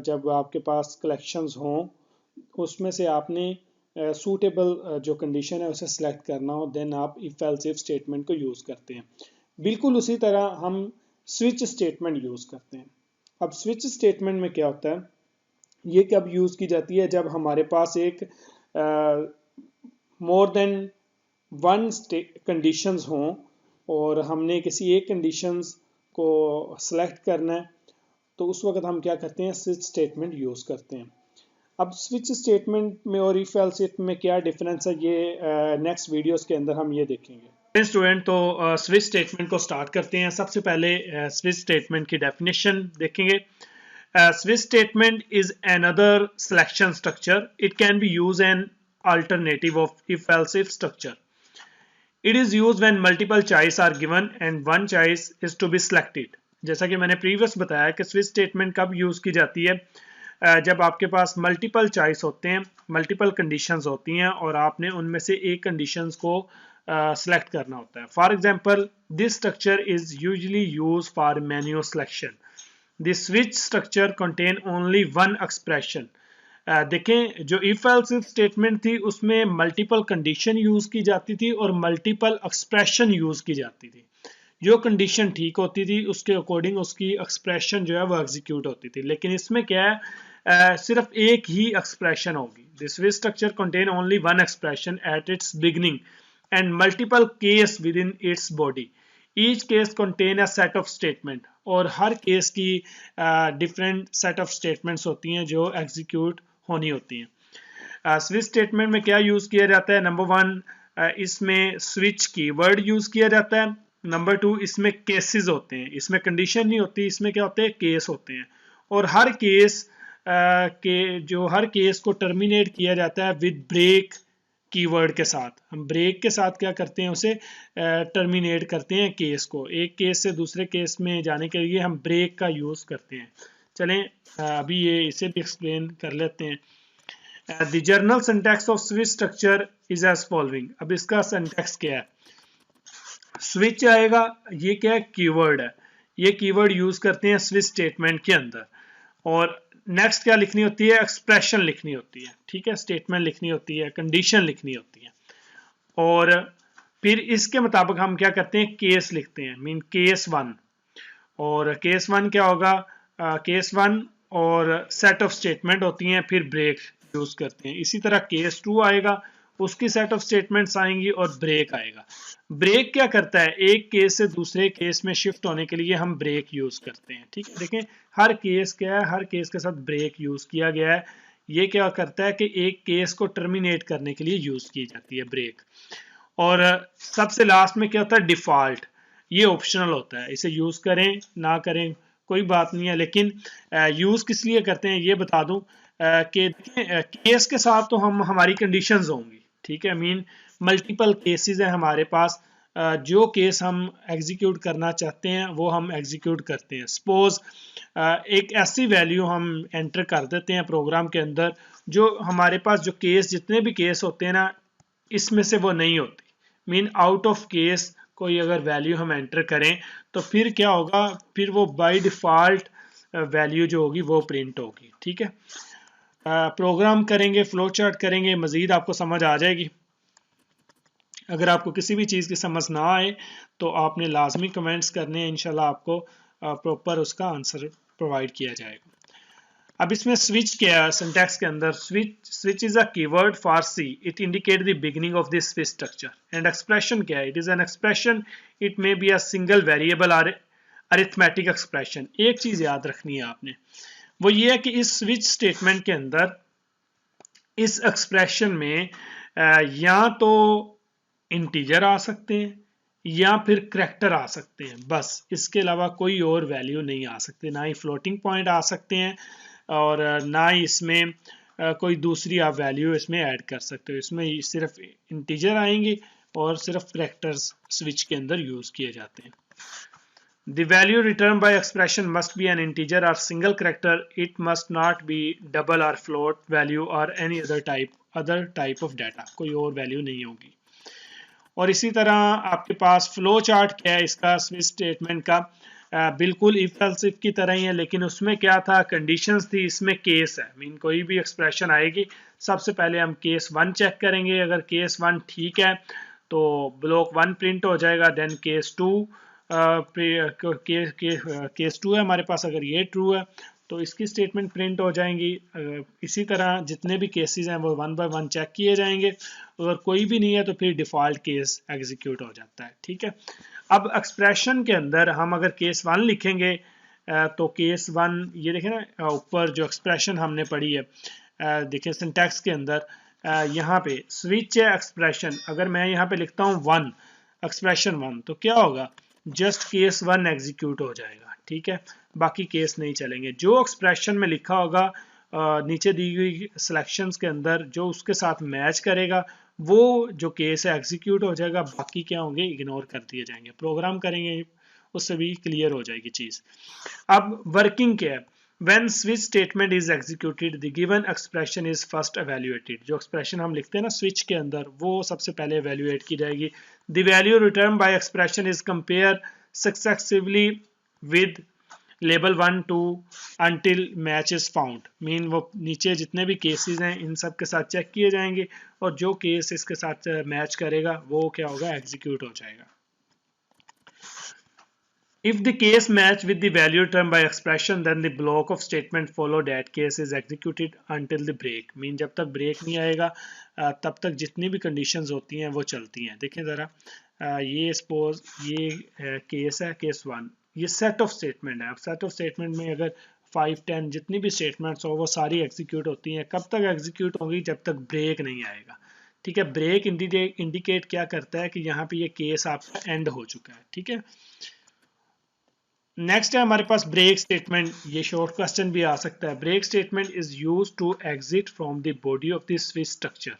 A: जब आपके पास कलेक्शंस हों उसमें से आपने सूटेबल जो कंडीशन है उसे सिलेक्ट करना हो, देन आप इफ एल्स इफ स्टेटमेंट को यूज़ करते हैं। बिल्कुल उसी तरह हम स्विच स्टेटमेंट यूज़ करते हैं। अब स्विच स्टेटमेंट में क्या होता है, ये कब यूज़ की जाती है? जब हमारे पास एक मोर देन वन कंडीशंस हों और हमने किसी एक कंडीशंस को सिलेक्ट करना है, तो उस वक्त हम क्या करते हैं, स्विच स्टेटमेंट यूज़ करते हैं। अब स्विच स्टेटमेंट में और इफ एल्स इफ में क्या डिफरेंस है, ये नेक्स्ट वीडियोस के अंदर हम ये देखेंगे। स्टूडेंट, तो स्विच स्टेटमेंट को स्टार्ट करते हैं। सबसे पहले स्विच स्टेटमेंट की डेफिनेशन देखेंगे। Switch statement is another selection structure. It can be used an alternative of if-else if structure. It is used when multiple choice are given and one choice is to be selected. जैसा कि मैंने previous बताया कि switch statement कब use की जाती है, जब आपके पास मल्टीपल चॉइस होते हैं, मल्टीपल कंडीशंस होती हैं और आपने उनमें से एक कंडीशंस को सेलेक्ट करना होता है। For example, this structure is usually used for manual selection. The switch structure contain only one expression. देखें, जो if else if स्टेटमेंट थी उसमें मल्टीपल कंडीशन यूज की जाती थी और मल्टीपल एक्सप्रेशन यूज की जाती थी। जो कंडीशन ठीक होती थी उसके अकॉर्डिंग उसकी एक्सप्रेशन जो है वो एग्जीक्यूट होती थी। लेकिन इसमें क्या है, सिर्फ एक ही एक्सप्रेशन होगी। This switch structure contain only one expression at its beginning and multiple case within its body. Each case contain a set of statement. और हर केस की डिफरेंट सेट ऑफ स्टेटमेंट्स होती हैं जो एग्जीक्यूट होनी होती हैं। स्विच स्टेटमेंट में क्या यूज़ किया जाता है? नंबर 1, इसमें स्विच कीवर्ड यूज़ किया जाता है। नंबर 2, इसमें केसेस होते हैं। इसमें कंडीशन नहीं होती, इसमें क्या होते हैं, केस होते हैं। और हर केस हर केस को टर्मिनेट किया जाता है विद ब्रेक कीवर्ड के साथ। हम ब्रेक के साथ क्या करते हैं, उसे टर्मिनेट करते हैं केस को। एक केस से दूसरे केस में जाने के लिए हम ब्रेक का यूज़ करते हैं। चलें अभी ये इसे भी एक्सप्लेन कर लेते हैं। The general syntax of switch structure is as following. अब इसका सिंटैक्स क्या है? स्विच आएगा, ये क्या है, कीवर्ड है। ये कीवर्ड यूज़ करते हैं स्विच स्टेटमेंट के अंदर। और नेक्स्ट क्या लिखनी होती है? एक्सप्रेशन लिखनी होती है, ठीक है, स्टेटमेंट लिखनी होती है, कंडीशन लिखनी होती है। और फिर इसके मुताबिक हम क्या करते हैं, केस लिखते हैं, मीन केस 1। और केस 1 क्या होगा? केस 1 और सेट ऑफ स्टेटमेंट होती हैं, फिर ब्रेक यूज करते हैं। इसी तरह केस 2 आएगा, उसकी सेट ऑफ स्टेटमेंट्स आएंगी और ब्रेक आएगा। ब्रेक क्या करता है? एक केस से दूसरे केस में शिफ्ट होने के लिए हम ब्रेक यूज करते हैं, ठीक है। देखें, हर केस क्या है, हर केस के साथ ब्रेक यूज किया गया है। ये क्या करता है कि एक केस को टर्मिनेट करने के लिए यूज की जाती है ब्रेक। और सबसे लास्ट में क्या होता है? डिफॉल्ट। ये ऑप्शनल होता है, इसे यूज करें ना करें कोई बात नहीं है, लेकिन यूज किस लिए करते हैं ये बता दूं कि केस के साथ तो हम हमारी कंडीशंस होंगी, ठीक है। मीन मल्टीपल केसेस हैं हमारे पास, जो केस हम एग्जीक्यूट करना चाहते हैं वो हम एग्जीक्यूट करते हैं। सपोज एक ऐसी वैल्यू हम एंटर कर देते हैं प्रोग्राम के अंदर, जो हमारे पास जो केस, जितने भी केस होते हैं ना, इसमें से वो नहीं होती। मीन आउट ऑफ केस कोई अगर वैल्यू हम एंटर करें तो फिर क्या होगा, फिर वो बाय डिफॉल्ट वैल्यू जो होगी वो प्रिंट होगी, ठीक है। प्रोग्राम करेंगे, फ्लो चार्ट करेंगे, मजीद आपको समझ आ जाएगी। अगर आपको किसी भी चीज़ की समझ ना आए तो आपने लाजमी कमेंट्स करने हैं, इंशाल्लाह आपको प्रॉपर उसका आंसर प्रोवाइड किया जाएगा। अब इसमें स्विच क्या है? सिंटैक्स के अंदर switch is a keyword for C, it indicate the beginning of this switch structure. And expression क्या है? It is an expression, it may be a single variable और अरिथमेटिक एक्सप्रेशन। एक चीज याद रखनी है आपने, वो ये है कि इस स्विच स्टेटमेंट के अंदर इस एक्सप्रेशन में या तो इंटीजर आ सकते हैं या फिर करैक्टर आ सकते हैं, बस। इसके अलावा कोई और वैल्यू नहीं आ सकते। ना ही फ्लोटिंग पॉइंट आ सकते हैं और ना ही इसमें कोई दूसरी आप वैल्यू इसमें ऐड कर सकते हो। इसमें सिर्फ इंटीजर आएंगे और सिर्फ करैक्टर्स स्विच के अंदर यूज किए जाते हैं। The value returned by expression must be an integer or single character. It must not be double or float value or any other type of data. कोई और वैल्यू नहीं होगी। और इसी तरह आपके पास फ्लो चार्ट क्या है इसका, स्विच स्टेटमेंट का? बिल्कुल इफ एल्स इफ की तरह ही है, लेकिन उसमें क्या था, कंडीशंस थी। इसमें केस है, मीन कोई भी एक्सप्रेशन आएगी, सबसे पहले हम केस 1 चेक करेंगे। अगर केस 1 ठीक है तो ब्लॉक 1 प्रिंट हो जाएगा। देन केस 2 केस 2 है हमारे पास, अगर ये ट्रू है तो इसकी स्टेटमेंट प्रिंट हो जाएंगी। इसी तरह जितने भी केसेस हैं वो 1 बाय 1 चेक किए जाएंगे। अगर कोई भी नहीं है तो फिर डिफ़ॉल्ट केस एग्जीक्यूट हो जाता है, ठीक है। अब एक्सप्रेशन के अंदर हम अगर केस 1 लिखेंगे तो केस 1 ये देखें ना ऊपर जो एक्सप्रेशन हमने पढ़ी है, देखिए सिंटैक्स के अंदर यहाँ पे स्विच है एक्सप्रेशन, अगर मैं यहाँ पे लिखता हूँ 1 एक्सप्रेशन 1 तो क्या होगा, जस्ट केस 1 एग्जीक्यूट हो जाएगा, ठीक है, बाकी केस नहीं चलेंगे। जो एक्सप्रेशन में लिखा होगा नीचे दी हुई सिलेक्शंस के अंदर जो उसके साथ मैच करेगा वो जो केस है एग्जीक्यूट हो जाएगा, बाकी क्या होंगे इग्नोर कर दिए जाएंगे। प्रोग्राम करेंगे उससे भी क्लियर हो जाएगी चीज। अब वर्किंग क्या है, when switch statement is executed the given expression is first evaluated। जो एक्सप्रेशन हम लिखते हैं ना स्विच के अंदर वो सबसे पहले evaluate की जाएगी। the value returned by expression is compare successively with label 1 2 until match is found। Mean वो नीचे जितने भी केसेस हैं इन सब के साथ चेक किए जाएंगे और जो केस इसके साथ मैच करेगा वो क्या होगा एग्जीक्यूट हो जाएगा। If the case match with the value returned by expression, then the block of statement follow that case is executed until the break। Mean जब तक ब्रेक नहीं आएगा तब तक जितनी भी कंडीशंस होती हैं वो चलती हैं। देखें ज़रा, ये सपोज ये केस है केस 1, ये सेट ऑफ स्टेटमेंट है। अब सेट ऑफ स्टेटमेंट में अगर 5 10 जितनी भी स्टेटमेंट्स हो वो सारी एग्जीक्यूट होती हैं। कब तक एग्जीक्यूट होंगी, जब तक ब्रेक नहीं आएगा, ठीक है। ब्रेक इंडिकेट क्या करता है कि यहाँ पे ये केस आपका एंड हो चुका है, ठीक है। नेक्स्ट है हमारे पास ब्रेक स्टेटमेंट। ये शॉर्ट क्वेश्चन भी आ सकता है। Break statement is used to exit from the body of the switch structure.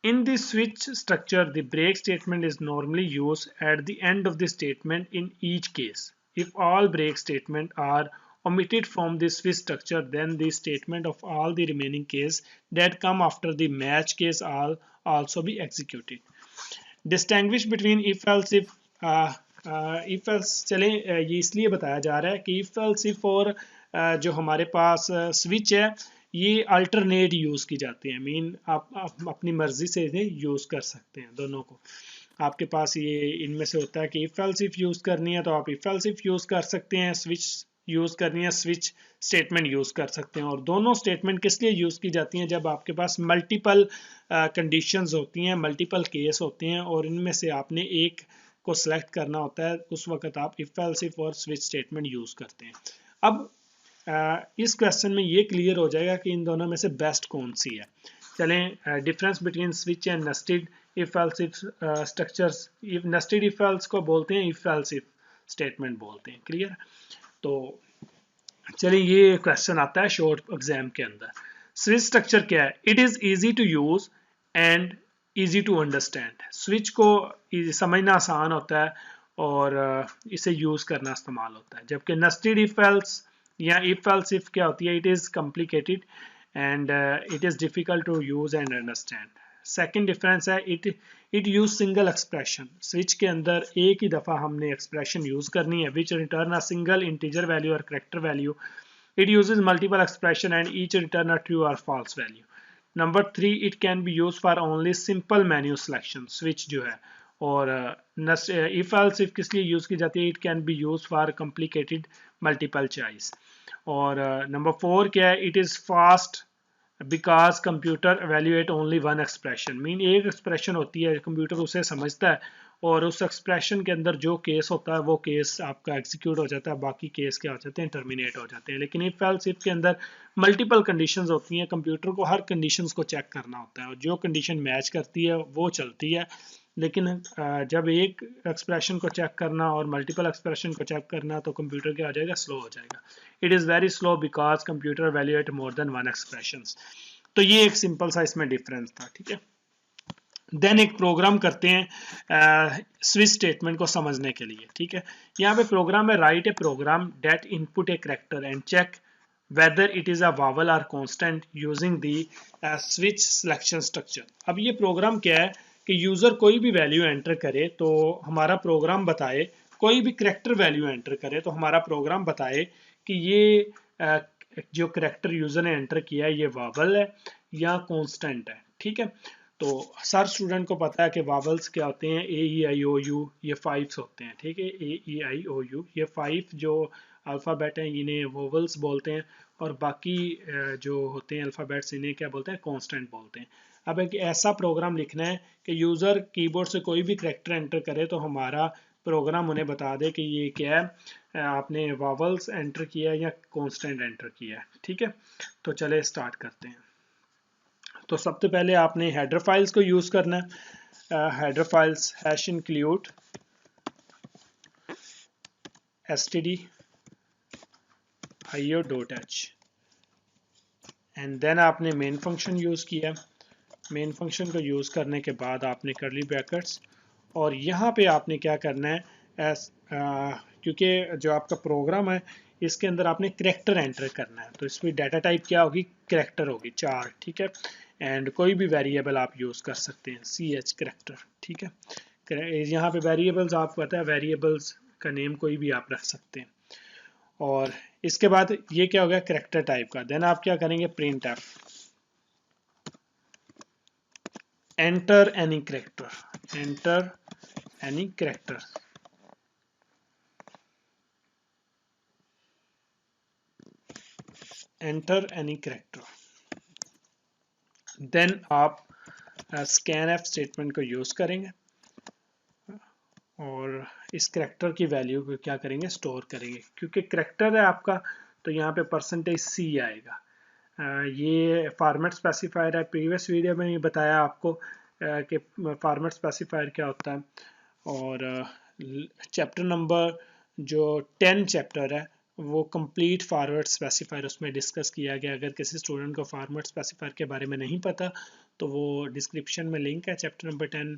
A: In the switch structure, the break statement is normally used at the end of the statement in each case. If all break statements are omitted from the switch structure, then the statement of all the remaining case that come after the match case all also be executed. Distinguish between if else if if else चलें, ये इसलिए बताया जा रहा है कि if else if और जो हमारे पास स्विच है ये अल्टरनेट यूज़ की जाती हैं। मीन आप अपनी मर्जी से इन्हें यूज़ कर सकते हैं दोनों को। आपके पास ये इनमें से होता है कि इफ एल्स इफ यूज़ करनी है तो आप इफ एल्स इफ यूज़ कर सकते हैं, स्विच यूज़ करनी है स्विच स्टेटमेंट यूज़ कर सकते हैं। और दोनों स्टेटमेंट किस लिए यूज़ की जाती हैं, जब आपके पास मल्टीपल कंडीशंस होती हैं, मल्टीपल केस होते हैं और इनमें से आपने एक को सिलेक्ट करना होता है, उस वक्त आप इफ एल्स इफ और स्विच स्टेटमेंट यूज करते हैं। अब इस क्वेश्चन में ये क्लियर हो जाएगा कि इन दोनों में से बेस्ट कौन सी है। चलें, difference between switch and nested if else if structures. Nested if else को बोलते हैं इफ एल्स इफ स्टेटमेंट बोलते हैं। क्लियर? तो चलिए ये क्वेश्चन आता है शॉर्ट एग्जाम के अंदर। स्विच स्ट्रक्चर क्या है? It is easy to use and easy to understand. Switch को समझना आसान होता है और इसे यूज करना इस्तेमाल होता है। जबकि नेस्टेड इफ एल्स या इफ एल्स इफ क्या होती है, it is complicated and it is difficult to use and understand. Second difference है it use single expression. Switch के अंदर एक ही दफा हमने एक्सप्रेशन यूज करनी है which return a single integer value और character value. It uses multiple expression and each return a true और false value. Number 3, it can be use for only simple menu selection. Switch जो है और if else if किस लिए use की जाती है, it can be use for complicated multiple choice. और नंबर 4 क्या है, it is fast because computer evaluate only one expression. Mean एक एक्सप्रेशन होती है, कंप्यूटर उसे समझता है और उस एक्सप्रेशन के अंदर जो केस होता है वो केस आपका एग्जीक्यूट हो जाता है, बाकी केस क्या हो जाते हैं, टर्मिनेट हो जाते हैं। लेकिन इफ एल्स इफ के अंदर मल्टीपल कंडीशंस होती हैं, कंप्यूटर को हर कंडीशंस को चेक करना होता है और जो कंडीशन मैच करती है वो चलती है। लेकिन जब एक एक्सप्रेशन को चेक करना और मल्टीपल एक्सप्रेशन को चेक करना तो कंप्यूटर क्या हो जाएगा, स्लो हो जाएगा। It is very slow because computer valuate more than one expressions. तो ये एक सिंपल सा इसमें डिफरेंस था, ठीक है। देन एक प्रोग्राम करते हैं स्विच स्टेटमेंट को समझने के लिए, ठीक है। यहाँ पे प्रोग्राम है, write a program that input a character and check whether it is a vowel or constant using the switch selection structure। अब ये प्रोग्राम क्या है कि यूजर कोई भी वैल्यू एंटर करे तो हमारा प्रोग्राम बताए, कोई भी करेक्टर वैल्यू एंटर करे तो हमारा प्रोग्राम बताए कि ये जो करेक्टर यूजर ने एंटर किया है ये वावल है या कांस्टेंट है, ठीक है। तो हर स्टूडेंट को पता है कि वावल्स क्या होते हैं, ए ई आई ओ यू, ये 5 होते हैं, ठीक है। A E I O you ये 5 जो अल्फ़ाबेट हैं इन्हें वोवल्स बोलते हैं और बाकी जो होते हैं अल्फ़ाबेट्स इन्हें क्या बोलते हैं, कांस्टेंट बोलते हैं। अब एक ऐसा प्रोग्राम लिखना है कि यूज़र कीबोर्ड से कोई भी कैरेक्टर एंटर करे तो हमारा प्रोग्राम उन्हें बता दे कि ये क्या है, आपने वावल्स एंटर किया है या कॉन्स्टेंट एंटर किया है। ठीक है, तो चले स्टार्ट करते हैं। तो सबसे पहले आपने हेडर फाइल्स को यूज़ करना है। Header files hash include std io.h and then आपने मेन फंक्शन यूज़ किया। मेन फंक्शन को यूज़ करने के बाद आपने करली ब्रैकेट्स, और यहाँ पे आपने क्या करना है, क्योंकि जो आपका प्रोग्राम है इसके अंदर आपने करैक्टर एंटर करना है, तो इसमें डाटा टाइप क्या होगी, करैक्टर होगी 4। ठीक है, एंड कोई भी वेरिएबल आप यूज़ कर सकते हैं, ch करैक्टर। ठीक है, यहाँ पे वेरिएबल्स आपको पता है, वेरिएबल्स का नेम कोई भी आप रख सकते हैं। और इसके बाद ये क्या हो गया, करैक्टर टाइप का। देन आप क्या करेंगे, print F enter any character, enter any character. Enter any character. Then आप स्कैन एफ स्टेटमेंट को यूज करेंगे और इस करैक्टर की वैल्यू को क्या करेंगे, स्टोर करेंगे। क्योंकि करैक्टर है आपका, तो यहाँ पे %c आएगा। ये फॉर्मेट स्पेसिफायर है। प्रीवियस वीडियो में ये बताया आपको कि फॉर्मेट स्पेसिफायर क्या होता है। और चैप्टर नंबर जो 10 चैप्टर है वो कंप्लीट फॉर्मेट स्पेसिफायर उसमें डिस्कस किया गया। अगर किसी स्टूडेंट को फॉर्मेट स्पेसिफायर के बारे में नहीं पता तो वो डिस्क्रिप्शन में लिंक है चैप्टर नंबर 10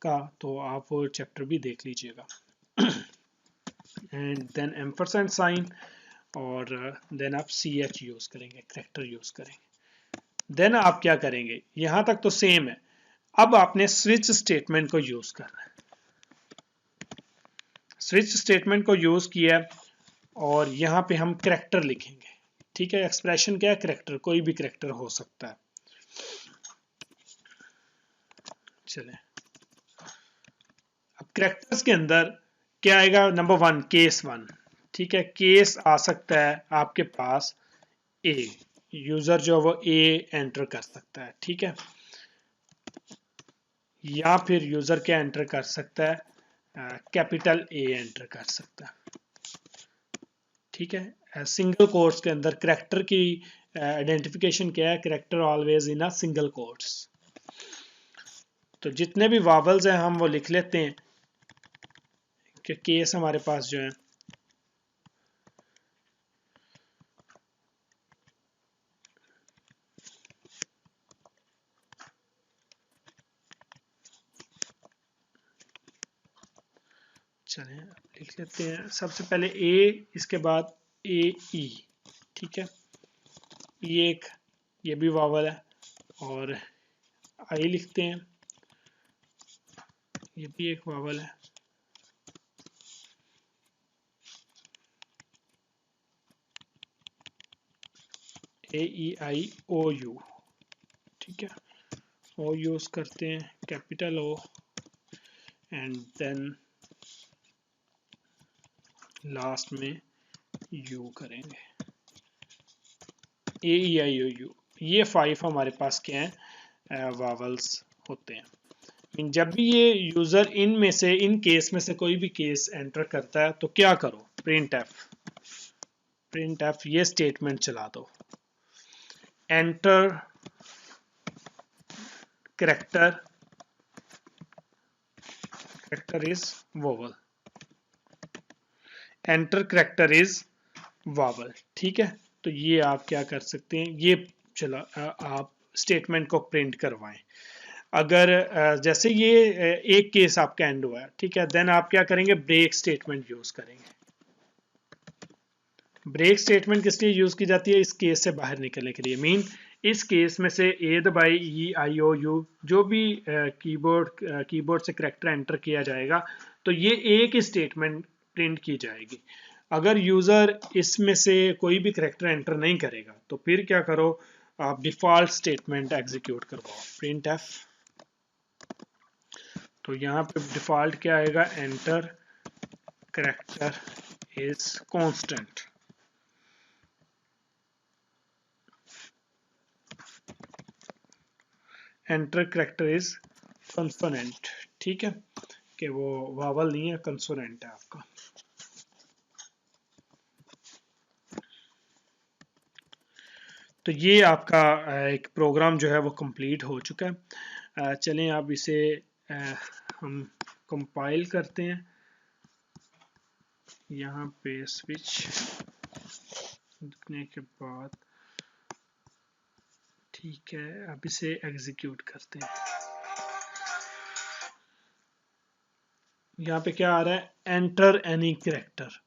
A: का, तो आप वो चैप्टर भी देख लीजिएगा। एंड देन एम्परसेंड साइन, और देन आप ch यूज करेंगे, करैक्टर यूज करेंगे। देन आप क्या करेंगे, यहां तक तो सेम है। अब आपने स्विच स्टेटमेंट को यूज करना है। स्विच स्टेटमेंट को यूज किया और यहां पे हम करैक्टर लिखेंगे। ठीक है, एक्सप्रेशन क्या है, करैक्टर, कोई भी करैक्टर हो सकता है। चले, अब करैक्टर्स के अंदर क्या आएगा, नंबर 1 केस 1। ठीक है, केस आ सकता है आपके पास ए, यूजर जो वो ए एंटर कर सकता है। ठीक है, या फिर यूजर क्या एंटर कर सकता है, कैपिटल ए एंटर कर सकता है। ठीक है, सिंगल कोट्स के अंदर करैक्टर की आइडेंटिफिकेशन क्या है, character always in a single quotes. तो जितने भी वावल्स हैं हम वो लिख लेते हैं कि केस हमारे पास जो है चलें लिख लेते हैं। सबसे पहले ए, इसके बाद ए ई। ठीक है, ये भी वावल है, और आई लिखते हैं, ये भी एक वावल है। A E I O U. ठीक है, ओ यूज करते हैं, capital O, and then last में यू करेंगे, A E I O you. ये 5 हमारे पास क्या है, वावल्स होते हैं। जब भी ये यूजर इन में से, इन केस में से कोई भी केस एंटर करता है तो क्या करो, प्रिंट एफ ये स्टेटमेंट चला दो, enter character is vowel, enter character is vowel. ठीक है, तो ये आप क्या कर सकते हैं, ये चला आप स्टेटमेंट को प्रिंट करवाएं। अगर जैसे ये एक केस आपका एंड हुआ है, ठीक है, देन आप क्या करेंगे, ब्रेक स्टेटमेंट यूज करेंगे। ब्रेक स्टेटमेंट किस लिए यूज की जाती है, इस केस से बाहर निकलने के लिए। मीन इस केस में से ए दबाई ई आई ओ यू, जो भी कीबोर्ड से करैक्टर एंटर किया जाएगा तो ये एक ही स्टेटमेंट प्रिंट की जाएगी। अगर यूजर इसमें से कोई भी करैक्टर एंटर नहीं करेगा तो फिर क्या करो, आप डिफॉल्ट स्टेटमेंट एग्जीक्यूट करवाओ, प्रिंट एफ। तो यहाँ पे डिफॉल्ट क्या आएगा, enter character is constant. Enter character is consonant. ठीक है, कि वो वावल नहीं है, कंसोनेंट है आपका। तो ये आपका एक प्रोग्राम जो है वो कंप्लीट हो चुका है। चलें अब इसे हम कंपाइल करते हैं। यहाँ पे स्विच लिखने के बाद ठीक है, अब इसे एग्जीक्यूट करते हैं। यहाँ पे क्या आ रहा है, एंटर एनी कैरेक्टर।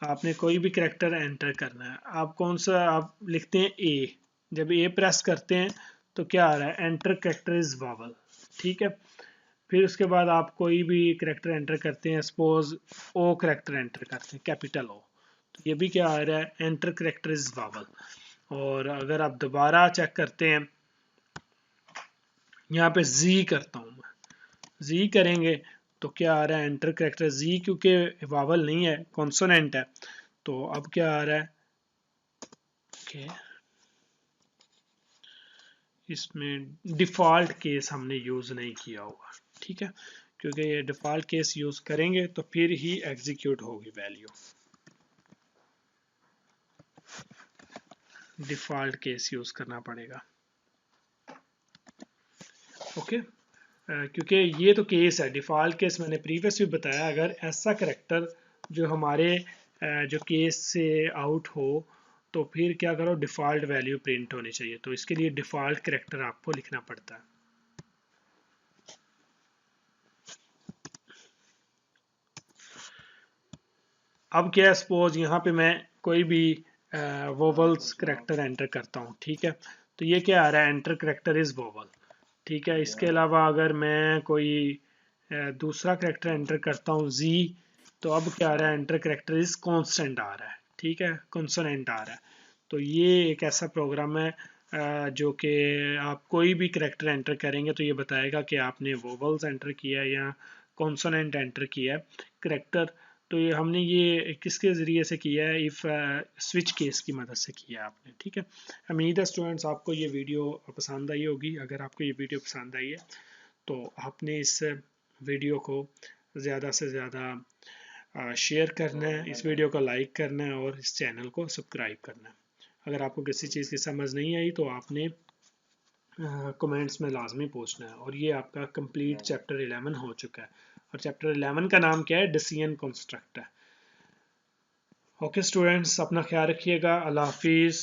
A: आपने कोई भी कैरेक्टर एंटर करना है। आप कौन सा, आप लिखते हैं ए, जब ए प्रेस करते हैं तो क्या आ रहा है, एंटर कैरेक्टर इज वावल। ठीक है, फिर उसके बाद आप कोई भी कैरेक्टर एंटर करते हैं, सपोज ओ कैरेक्टर एंटर करते हैं, कैपिटल ओ, तो ये भी क्या आ रहा है, एंटर कैरेक्टर इज वावल। और अगर आप दोबारा चेक करते हैं, यहाँ पे जी करता हूँ मैं, जी करेंगे तो क्या आ रहा है, एंटर कैरेक्टर जी, क्योंकि वावल नहीं है, कॉन्सोनेंट है। तो अब क्या आ रहा है कि इसमें डिफ़ॉल्ट केस हमने यूज़ नहीं किया हुआ। ठीक है, क्योंकि ये डिफ़ॉल्ट केस यूज़ करेंगे तो फिर ही एग्जीक्यूट होगी वैल्यू। डिफ़ॉल्ट केस यूज़ करना पड़ेगा। ओके, क्योंकि ये तो केस है, डिफ़ॉल्ट केस मैंने प्रीवियस भी बताया, अगर ऐसा करेक्टर जो हमारे जो केस से आउट हो तो फिर क्या करो, डिफ़ॉल्ट वैल्यू प्रिंट होनी चाहिए। तो इसके लिए डिफ़ॉल्ट करेक्टर आपको लिखना पड़ता है। अब क्या है, सपोज यहाँ पे मैं कोई भी वोवल्स करेक्टर एंटर करता हूँ। ठीक है, तो ये क्या आ रहा है, एंटर करेक्टर इज वोवल। ठीक है, इसके अलावा अगर मैं कोई दूसरा करेक्टर एंटर करता हूँ जी, तो अब क्या आ रहा है, एंटर करेक्टर इज कॉन्स्टेंट आ रहा है। ठीक है, कॉन्सोनेंट आ रहा है। तो ये एक ऐसा प्रोग्राम है जो कि आप कोई भी करेक्टर एंटर करेंगे तो ये बताएगा कि आपने वोवल्स एंटर किया है या कॉन्सोनेंट एंटर किया है करेक्टर। तो ये हमने ये किसके ज़रिए से किया है, इफ़ स्विच केस की मदद से किया है आपने। ठीक है, उम्मीद है स्टूडेंट्स आपको ये वीडियो पसंद आई होगी। अगर आपको ये वीडियो पसंद आई है तो आपने इस वीडियो को ज़्यादा से ज़्यादा शेयर करना है, इस वीडियो को लाइक करना है और इस चैनल को सब्सक्राइब करना है। अगर आपको किसी चीज़ की समझ नहीं आई तो आपने कमेंट्स में लाजमी पूछना है। और ये आपका कंप्लीट चैप्टर 11 हो चुका है, और चैप्टर 11 का नाम क्या है, डिसीजन कंस्ट्रक्ट है। ओके स्टूडेंट्स, अपना ख्याल रखिएगा। अल्लाह हाफिज़।